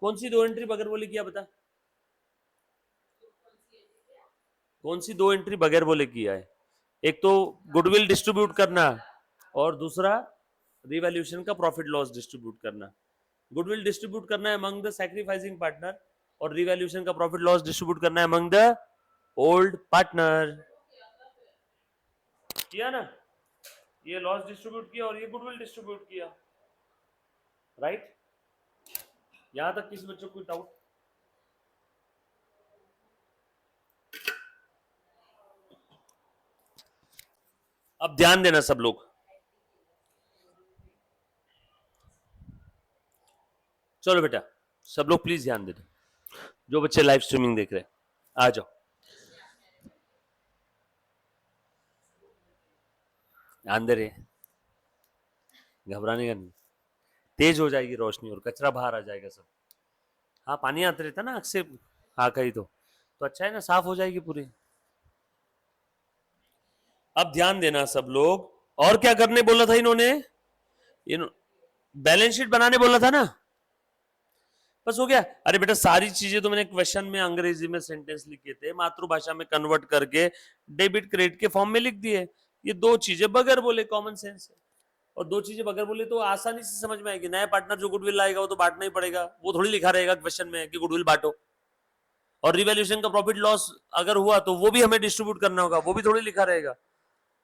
कौन सी दो एंट्री बगैर बोले किया बता? कौन सी दो एंट्री बगैर बोले किया है? एक तो गुडविल डिस्ट्रीब्यूट करना, और दूसरा रिवैल्यूएशन का प्रॉफिट लॉस डिस्ट्रीब्यूट करना। गुडविल डिस्ट्रीब्यूट करना है अमंग द सैक्रिफाइसिंग पार्टनर, और रिवैल्यूएशन का प्रॉफिट लॉस डिस्ट्रीब्यूट करना है अमंग द ओल्ड पार्टनर। किया ना? ये लॉस डिस्ट्रीब्यूट किया और ये गुडविल डिस्ट्रीब्यूट किया, राइट? यहां तक किसी बच्चों को डाउट? अब ध्यान देना सब लोग, चलो बेटा सब लोग प्लीज ध्यान देना, जो बच्चे लाइव स्ट्रीमिंग देख रहे हैं आ जाओ, ध्यान दे रहे, घबराने का नहीं। तेज हो जाएगी रोशनी और कचरा बाहर आ जाएगा सब। हाँ, पानी आते रहता ना आँख से, हाँ कहीं तो अच्छा है ना, साफ हो जाएगी पूरी। अब ध्यान देना सब लोग, और क्या करने बोला था इन्होंने, बैलेंस शीट बनाने बोला था ना, बस हो गया। अरे बेटा सारी चीजें तो मैंने क्वेश्चन में अंग्रेजी में सेंटेंस लिखे थे, मातृभाषा में कन्वर्ट करके डेबिट क्रेडिट के फॉर्म में लिख दिए। ये दो चीजें बगैर बोले कॉमन सेंस है, और दो चीजें बगैर बोले तो आसानी से समझ में आएगी। नया पार्टनर जो गुडविल लाएगा वो तो बांटना ही पड़ेगा, वो थोड़ी लिखा रहेगा क्वेश्चन में कि गुडविल बांटो। और रिवैल्यूएशन का प्रॉफिट लॉस अगर हुआ तो वो भी हमें डिस्ट्रीब्यूट करना होगा, वो भी थोड़ी लिखा रहेगा।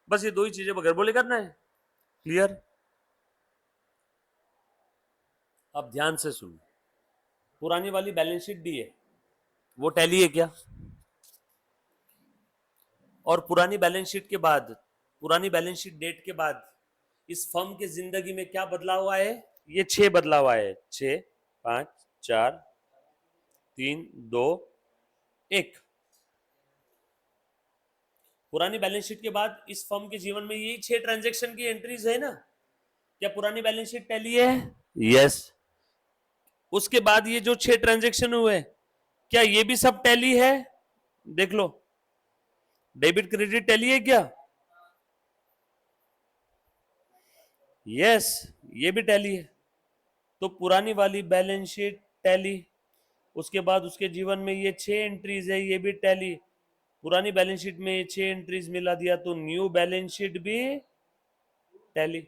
बस ये दो ही चीजें बगैर बोले करना है। क्लियर? अब ध्यान से सुन, पुरानी वाली बैलेंस शीट दी है, वो टैली है क्या? और पुरानी बैलेंस शीट के बाद, पुरानी बैलेंस शीट डेट के बाद इस फर्म की जिंदगी में क्या बदलाव आए? ये 6 बदलाव आए, 6 5 4 3 2 1। पुरानी बैलेंस शीट के बाद इस फर्म के जीवन में यही 6 ट्रांजैक्शन की एंट्रीज है ना। क्या पुरानी बैलेंस शीट टैली है? यस। उसके बाद ये जो 6 ट्रांजैक्शन हुए, क्या ये भी सब टैली है? देख लो, डेबिट क्रेडिट टैली है क्या? यस, ये भी टैली है। तो पुरानी वाली बैलेंस शीट टैली, उसके बाद उसके जीवन में ये 6 एंट्रीज है, ये भी टैली। पुरानी बैलेंस शीट में ये 6 एंट्रीज मिला दिया तो न्यू बैलेंस शीट भी टैली।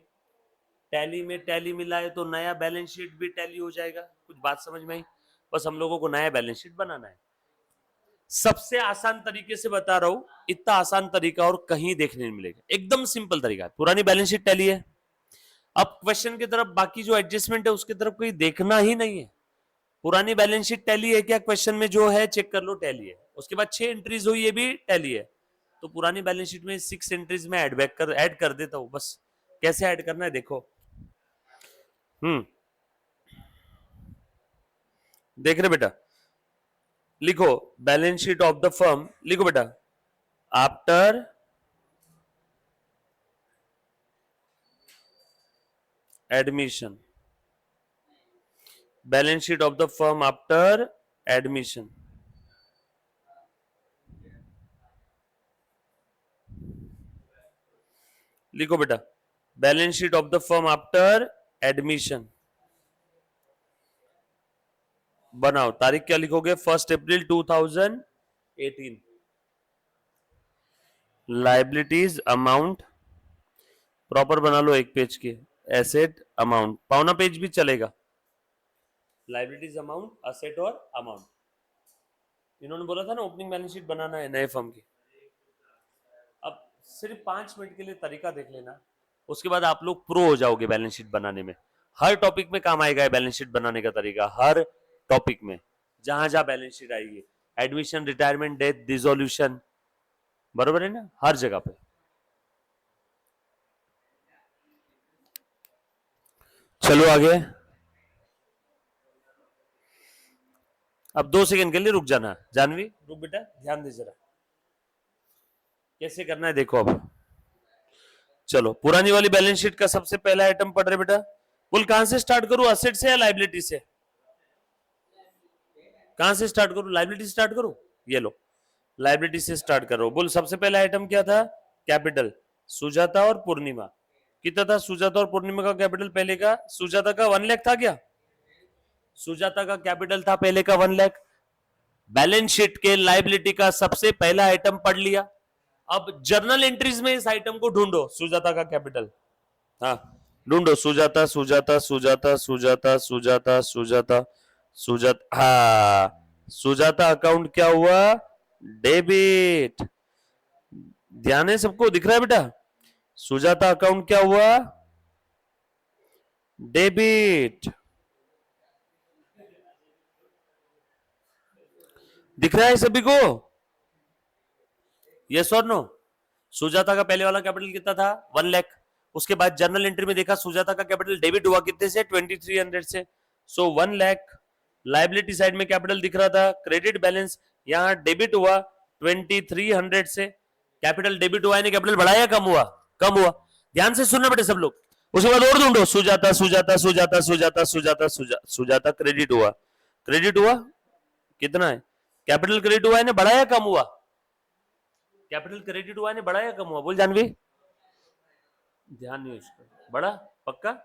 टैली में टैली मिला है तो नया बैलेंस शीट भी टैली हो जाएगा। कुछ बात समझ में आई? बस हम लोगों को नया बैलेंस शीट बनाना है। सबसे आसान तरीके से बता रहा हूं, इतना आसान तरीका और कहीं देखने नहीं मिलेगा, एकदम सिंपल तरीका है। पुरानी बैलेंस शीट टैली है, अब क्वेश्चन की तरफ बाकी जो एडजस्टमेंट है उसकी तरफ कोई देखना ही नहीं है। पुरानी बैलेंस शीट टैली है क्या? क्वेश्चन में जो है चेक कर लो, टैली है। उसके बाद 6 एंट्रीज हुई, ये भी टैली है। तो पुरानी बैलेंस शीट में 6 एंट्रीज में ऐड कर देता हूं। बस कैसे ऐड करना है देखो। देख रहे बेटा, लिखो balance sheet of the firm, लिखो बेटा, after admission, balance sheet of the firm after admission. लिखो बेटा, balance sheet of the firm after admission बनाओ। तारीख क्या लिखोगे? 1 अप्रैल 2018। लाइबिलिटीज अमाउंट प्रॉपर बना लो, एक पेज के। एसेट अमाउंट पौना पेज भी चलेगा। लाइबिलिटीज अमाउंट, असेट और अमाउंट। इन्होंने बोला था ना ओपनिंग बैलेंस शीट बनाना है नए फर्म की। अब सिर्फ 5 मिनट के लिए तरीका देख लेना, उसके बाद आप लोग प्रो हो जाओगे बैलेंस शीट बनाने में। हर टॉपिक में काम आएगा बैलेंस शीट बनाने का तरीका, हर टॉपिक में जहां जहां बैलेंस शीट आएगी। एडमिशन, रिटायरमेंट, डेथ, डिसोल्यूशन, बरोबर है ना, हर जगह पे। चलो आगे। अब 2 सेकंड के लिए रुक जाना। जानवी रुक बेटा, ध्यान दे जरा, कैसे करना है देखो। अब चलो, पुरानी वाली बैलेंस शीट का सबसे पहला आइटम पढ़ रहे बेटा। बोल कहां से स्टार्ट करूं, असेट से या लाइबिलिटी से? कहां से स्टार्ट करूं? लाइबिलिटी स्टार्ट करूं? ये लो, लाइबिलिटी से स्टार्ट करो। बोल सबसे पहला आइटम क्या था? कैपिटल। सुजाता और पूर्णिमा कितना था? सुजाता और पूर्णिमा का कैपिटल पहले का, सुजाता का 1 लाख था क्या? सुजाता का कैपिटल था पहले का 1 लाख। बैलेंस शीट के लाइबिलिटी का सबसे पहला आइटम पढ़ लिया। अब जर्नल एंट्रीज में इस आइटम को ढूंढो, सुजाता का कैपिटल। हाँ ढूंढो, सुजाता सुजाता सुजाता सुजाता सुजाता सुजाता सुजाता, हाँ सुजाता अकाउंट क्या हुआ? डेबिट। ध्यान है सबको, दिख रहा है बेटा? सुजाता अकाउंट क्या हुआ? डेबिट। दिख रहा है सभी को? यस और नो? सुजाता का पहले वाला कैपिटल कितना था? 1 लाख। उसके बाद जर्नल एंट्री में देखा सुजाता का कैपिटल डेबिट हुआ कितने से? 2300 से। सो 1 लाख। लाइबिलिटी साइड में कैपिटल दिख रहा था, क्रेडिट बैलेंस, यहां डेबिट हुआ 2300 से। कैपिटल डेबिट हुआ यानी कैपिटल बढ़ा या कम हुआ? कम हुआ। ध्यान से सुनना बेटे सब लोग, उसके बाद और ढूंढो, सुजाता सुजाता सुजाता सुजाता सुजाता सुजाता क्रेडिट हुआ, क्रेडिट हुआ कितना है, कैपिटल क्रेडिट हुआ है ना, बढ़ा या कम हुआ, कैपिटल क्रेडिट हुआ है ना, बढ़ा या कम हुआ, बोल जानवी, ध्यान नहीं उसका, बढ़ा पक्का।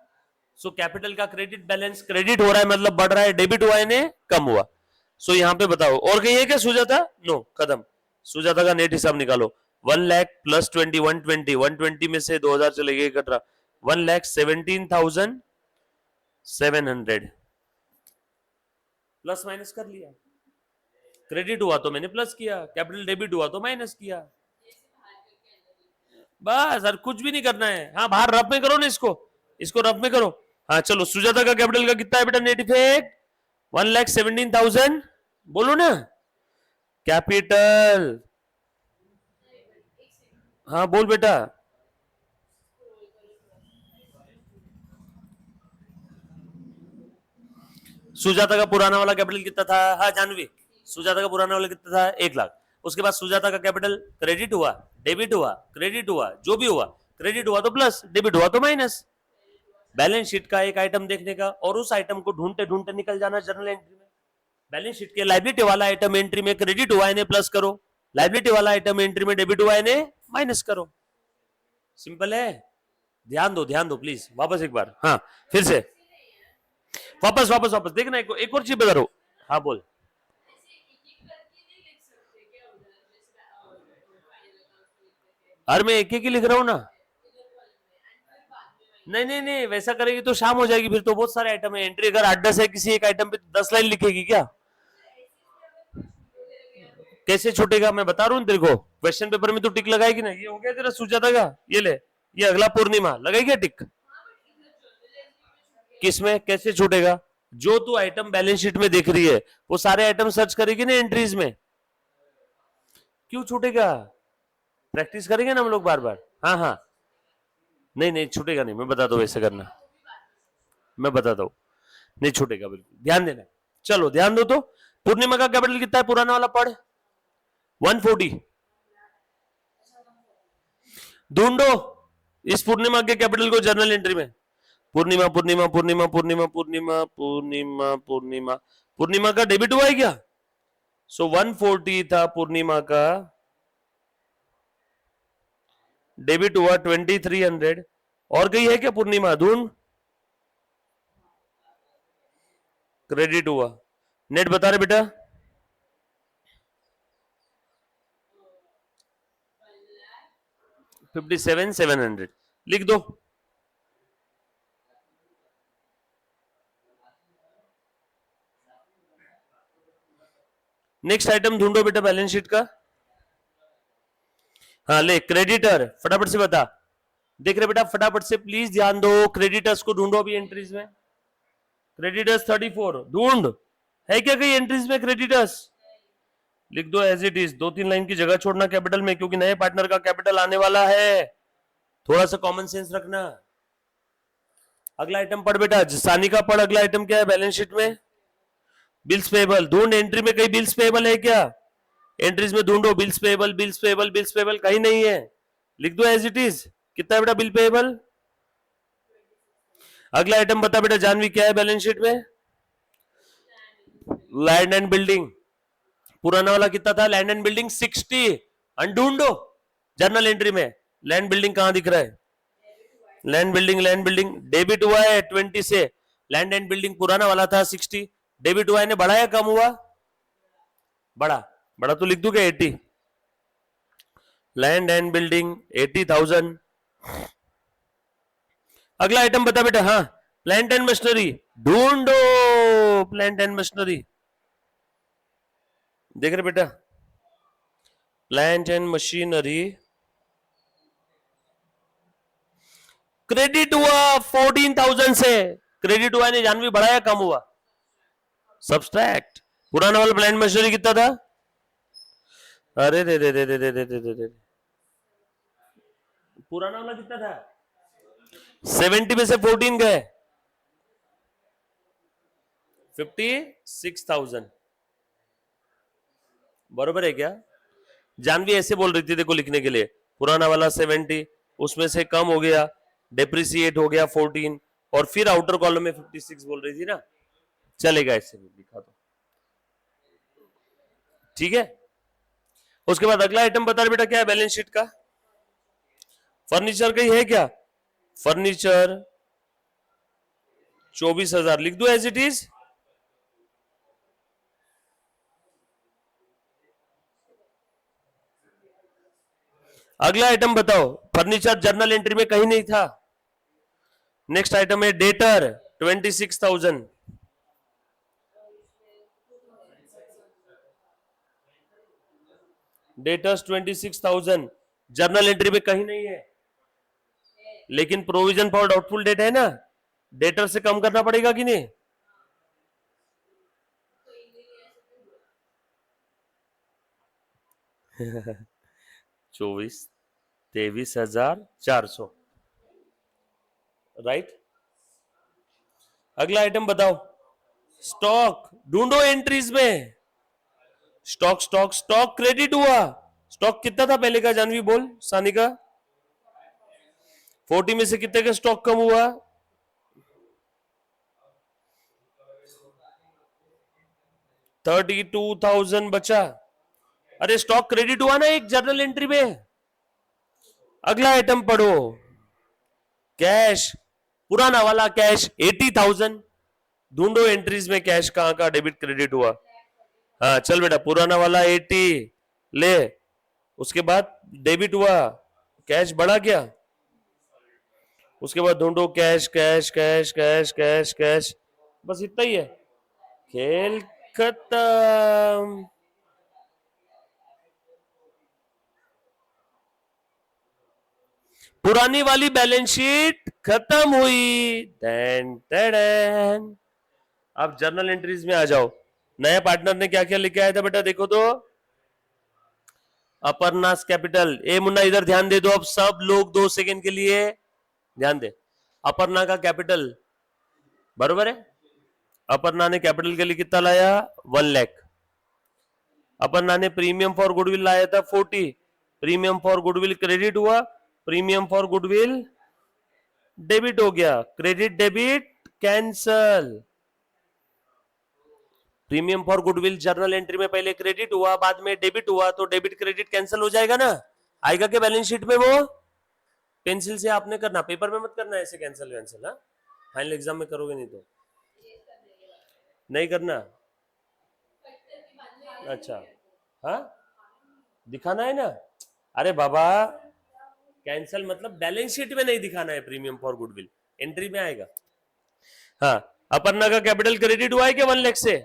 सो कैपिटल का क्रेडिट बैलेंस क्रेडिट हो रहा है मतलब बढ़ रहा है, डेबिट हुआ है ने कम हुआ। सो यहाँ पे बताओ और कहीं है क्या सुजाता, नो खत्म। सुजाता का नेट हिसाब निकालो, 1 लाख प्लस 20 120, 120 में से 2000 चले गए कट रहा, 1,17,700 प्लस माइनस कर लिया, क्रेडिट हुआ तो मैंने प्लस किया, कैपिटल डेबिट हुआ तो माइनस किया, बस और कुछ भी नहीं करना है। हाँ बाहर रफ में करो ना, इसको रफ में करो। हाँ चलो, सुजाता का कैपिटल का कितना है बेटा नेट इफेक्ट, 1,17,000 बोलो ना, कैपिटल, हाँ बोल बेटा, सुजाता का पुराना वाला कैपिटल कितना था, हाँ जानवी, सुजाता का पुराना वाला कितना था 1 लाख। उसके बाद सुजाता का कैपिटल क्रेडिट हुआ, डेबिट हुआ, क्रेडिट हुआ, जो भी हुआ, क्रेडिट हुआ तो प्लस, डेबिट हुआ तो माइनस। बैलेंस शीट का एक आइटम देखने का और उस आइटम को ढूंढते ढूंढते निकल जाना जर्नल एंट्री में। बैलेंस शीट के लायबिलिटी वाला आइटम एंट्री में क्रेडिट हुआ है प्लस करो, लायबिलिटी वाला आइटम एंट्री में डेबिट हुआ है माइनस करो, सिंपल है। ध्यान दो प्लीज, वापस एक बार, हाँ फिर से वापस वापस वापस देखना, एक और चीज बता रहा हूं, हाँ बोल। अरे मैं एक ही लिख रहा हूं ना, नहीं नहीं नहीं वैसा करेगी तो शाम हो जाएगी, फिर तो बहुत सारे आइटम है, एंट्री अगर 8-10 है किसी एक आइटम पे 10 लाइन लिखेगी क्या, कैसे छूटेगा मैं बता रहा हूँ तेरे को, क्वेश्चन पेपर में तो टिक लगाएगी ना। ये हो गया तेरा सुजाता का, ये ले, ये अगला पूर्णिमा लगाएगी टिक, किसमें कैसे छूटेगा, जो तू आइटम बैलेंस शीट में देख रही है वो सारे आइटम सर्च करेगी ना एंट्रीज में, क्यों छूटेगा, प्रैक्टिस करेंगे ना हम लोग बार बार, हाँ हाँ, नहीं नहीं छूटेगा नहीं, मैं बताता हूँ वैसे करना, मैं बताता हूँ, नहीं छूटेगा बिल्कुल, ध्यान देना। चलो ध्यान दो तो, पूर्णिमा का कैपिटल कितना है पुराना वाला पढ़, 140, ढूंढो इस पूर्णिमा के कैपिटल को जर्नल एंट्री में, पूर्णिमा पूर्णिमा पूर्णिमा पूर्णिमा पूर्णिमा पूर्णिमा पूर्णिमा पूर्णिमा का डेबिट हुआ है क्या, सो 140 था पूर्णिमा का, डेबिट हुआ 2300, और कहीं है क्या पूर्णिमा, ढूंढ, क्रेडिट हुआ, नेट बता रहे बेटा, 57,700 लिख दो। नेक्स्ट आइटम ढूंढो बेटा बैलेंस शीट का, हाँ ले क्रेडिटर, फटाफट से बता, देख रहे बेटा फटाफट से प्लीज ध्यान दो, क्रेडिटर्स को ढूंढो अभी एंट्रीज में, क्रेडिटर्स 34 ढूंढ, है क्या कहीं एंट्रीज में क्रेडिटर्स, लिख दो एज इट इज, 2-3 लाइन की जगह छोड़ना कैपिटल में, क्योंकि नए पार्टनर का कैपिटल आने वाला है, थोड़ा सा कॉमन सेंस रखना। अगला आइटम पढ़ बेटा, सानी का पढ़, अगला आइटम क्या है बैलेंस शीट में, बिल्स पेबल, ढूंढ एंट्री में कहीं बिल्स पेबल है क्या, एंट्रीज में ढूंढो, bills payable bills payable bills payable कहीं नहीं है, लिख दो एज इट इज, कितना है बेटा बिल पेबल। अगला आइटम बता बेटा जानवी क्या है बैलेंस शीट में, लैंड एंड बिल्डिंग, पुराना वाला कितना था लैंड एंड बिल्डिंग 60, ढूंढो जर्नल एंट्री में, लैंड बिल्डिंग कहां दिख रहा है, लैंड बिल्डिंग डेबिट हुआ है 20 से, लैंड एंड बिल्डिंग पुराना वाला था 60, डेबिट हुआ है बढ़ा या कम हुआ, बढ़ा, बढ़ा तो लिख दूंगा 80, लैंड एंड बिल्डिंग 80,000। अगला आइटम बता बेटा, हाँ प्लांट एंड मशीनरी, ढूंढो प्लांट एंड मशीनरी, देख रहे बेटा प्लांट एंड मशीनरी, क्रेडिट हुआ 14,000 से, क्रेडिट हुआ नहीं जानवी, बढ़ा या कम हुआ, सब्सट्रैक्ट, पुराना वाला प्लांट मशीनरी कितना था, अरे रे रे रे रे रे रे रे रे, पुराना वाला कितना था 70 में से 14 गए 56,000, बरोबर है क्या, जानवी ऐसे बोल रही थी देखो लिखने के लिए, पुराना वाला 70 उसमें से कम हो गया डेप्रिसिएट हो गया 14, और फिर आउटर कॉलम में 56 बोल रही थी ना, चलेगा इससे भी लिखा तो, ठीक है। उसके बाद अगला आइटम बता रहे बेटा क्या है बैलेंस शीट का, फर्नीचर का ही है क्या, फर्नीचर 24,000 लिख दो एज इट इज। अगला आइटम बताओ, फर्नीचर जर्नल एंट्री में कहीं नहीं था। नेक्स्ट आइटम है डेटर 26,000, डेटर्स 26,000 जर्नल एंट्री में कहीं नहीं है, लेकिन प्रोविजन फॉर डाउटफुल डेट है ना, डेटर से कम करना पड़ेगा कि नहीं। चौबीस 23,400, राइट। अगला आइटम बताओ, स्टॉक ढूंढो एंट्रीज में, स्टॉक स्टॉक स्टॉक क्रेडिट हुआ, स्टॉक कितना था पहले का, जानवी बोल सानिका, 40 में से कितने का स्टॉक कम हुआ, 32,000 बचा। अरे स्टॉक क्रेडिट हुआ ना एक जर्नल एंट्री में। अगला आइटम पढ़ो, कैश पुराना वाला कैश 80,000, ढूंढो एंट्रीज में कैश कहां का डेबिट क्रेडिट हुआ। हाँ चल बेटा, पुराना वाला 80 ले, उसके बाद डेबिट हुआ, कैश बढ़ा क्या, उसके बाद ढूंढो cash cash cash cash cash cash, बस इतना ही है, खेल खत्म। पुरानी वाली बैलेंस शीट खत्म हुई, दैन दैन। अब जर्नल एंट्रीज में आ जाओ, नया पार्टनर ने क्या क्या लेके आया था बेटा, देखो तो, अपर्नास कैपिटल, ए मुन्ना इधर ध्यान दे दो, अब सब लोग 2 सेकेंड के लिए ध्यान दे। अपर्णा का कैपिटल बरोबर है, अपर्णा ने कैपिटल के लिए कितना लाया 1 लाख, अपर्णा ने प्रीमियम फॉर गुडविल लाया था 40, प्रीमियम फॉर गुडविल क्रेडिट हुआ, प्रीमियम फॉर गुडविल डेबिट हो गया, credit debit cancel. Premium for goodwill journal entry में पहले क्रेडिट हुआ, बाद में डेबिट हुआ, तो डेबिट क्रेडिट कैंसिल हो जाएगा ना, आएगा क्या बैलेंस शीट में वो, पेंसिल से आपने करना, पेपर में मत करना ऐसे कैंसिल वैंसिल, हाँ फाइनल एग्जाम में करोगे नहीं तो नहीं करना। अच्छा हाँ दिखाना है ना, अरे बाबा कैंसिल मतलब बैलेंस शीट में नहीं दिखाना है, प्रीमियम फॉर गुडविल एंट्री में आएगा। हाँ अपर्णा का कैपिटल क्रेडिट हुआ है क्या 1 लाख से,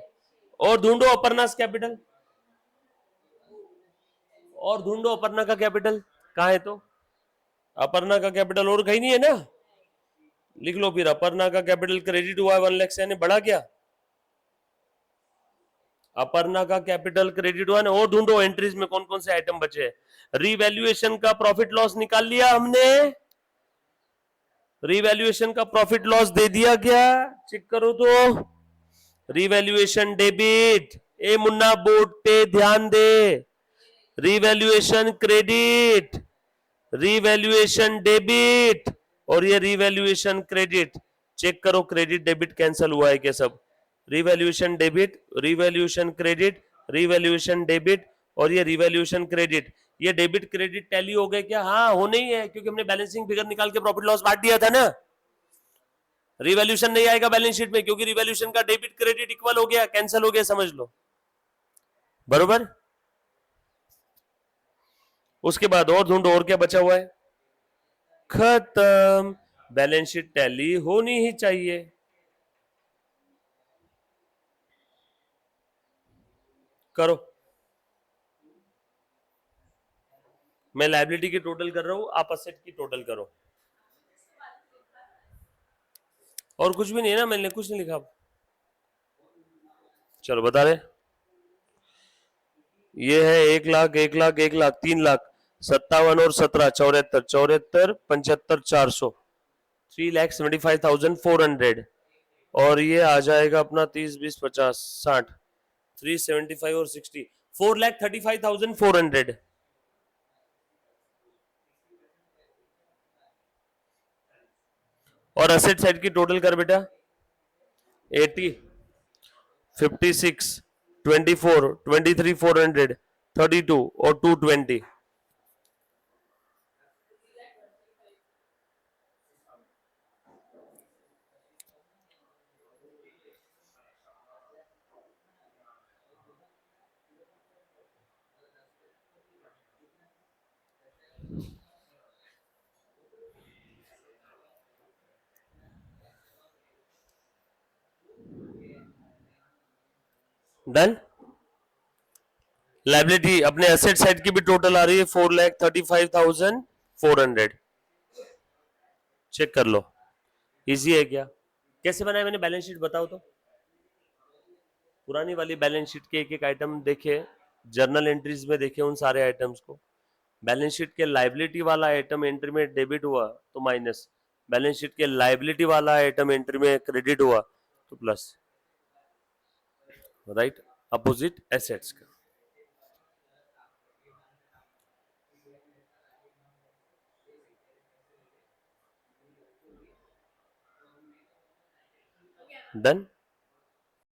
और ढूंढो अपर्णा कैपिटल, और ढूंढो अपर्णा का कैपिटल कहाँ है, तो अपर्णा का कैपिटल और कहीं नहीं है ना, लिख लो फिर, अपर्णा का कैपिटल क्रेडिट हुआ है 1 लाख से, यानी बढ़ा क्या, अपर्णा का कैपिटल क्रेडिट हुआ ना, और ढूंढो एंट्रीज में कौन कौन से आइटम बचे, रीवैल्यूएशन का प्रॉफिट लॉस निकाल लिया हमने, रीवैल्यूएशन का प्रॉफिट लॉस दे दिया क्या, चेक करो तो, रिवैल्यूएशन डेबिट, ए मुन्ना बोर्ड पे ध्यान दे, रिवैल्यूएशन क्रेडिट, रिवैल्यूएशन डेबिट, और ये रिवैल्यूएशन क्रेडिट, चेक करो क्रेडिट डेबिट कैंसिल हुआ है क्या सब, revaluation debit, revaluation credit, revaluation debit, और ये रिवैल्यूएशन क्रेडिट, ये डेबिट क्रेडिट टैली हो गए क्या, हाँ होने ही है, क्योंकि हमने बैलेंसिंग फिगर निकाल के प्रॉफिट लॉस बांट दिया था ना, रिवैल्यूएशन नहीं आएगा बैलेंस शीट में, क्योंकि रिवैल्यूएशन का डेबिट क्रेडिट इक्वल हो गया, कैंसिल हो गया, समझ लो बरोबर। उसके बाद और ढूंढो, और क्या बचा हुआ है, खत्म, बैलेंस शीट टैली होनी ही चाहिए। करो, मैं लायबिलिटी की टोटल कर रहा हूं, आप असेट की टोटल करो, और कुछ भी नहीं है ना, मैंने कुछ नहीं लिखा, चलो बता रहे, ये है 1 लाख 1 लाख 1 लाख 3 लाख 57 और 17 74 74 75 400 3,75,400, और ये आ जाएगा अपना 30 20 50 60 375 और 60 4,35,400। और असेट साइड की टोटल कर बेटा 80, 56, 24, 23 400, 32 और 220। डन। लाइबिलिटी अपने एसेट साइड की भी टोटल आ रही है 4,35,400। चेक कर लो, इजी है क्या? कैसे बनाया मैंने बैलेंस शीट बताओ तो। पुरानी वाली बैलेंस शीट के एक एक आइटम देखे, जर्नल एंट्रीज में देखे उन सारे आइटम्स को। बैलेंस शीट के लाइबिलिटी वाला आइटम एंट्री में डेबिट हुआ तो माइनस, बैलेंस शीट के लाइबिलिटी वाला आइटम एंट्री में क्रेडिट हुआ तो प्लस, राइट, अपोजिट एसेट्स का। डन।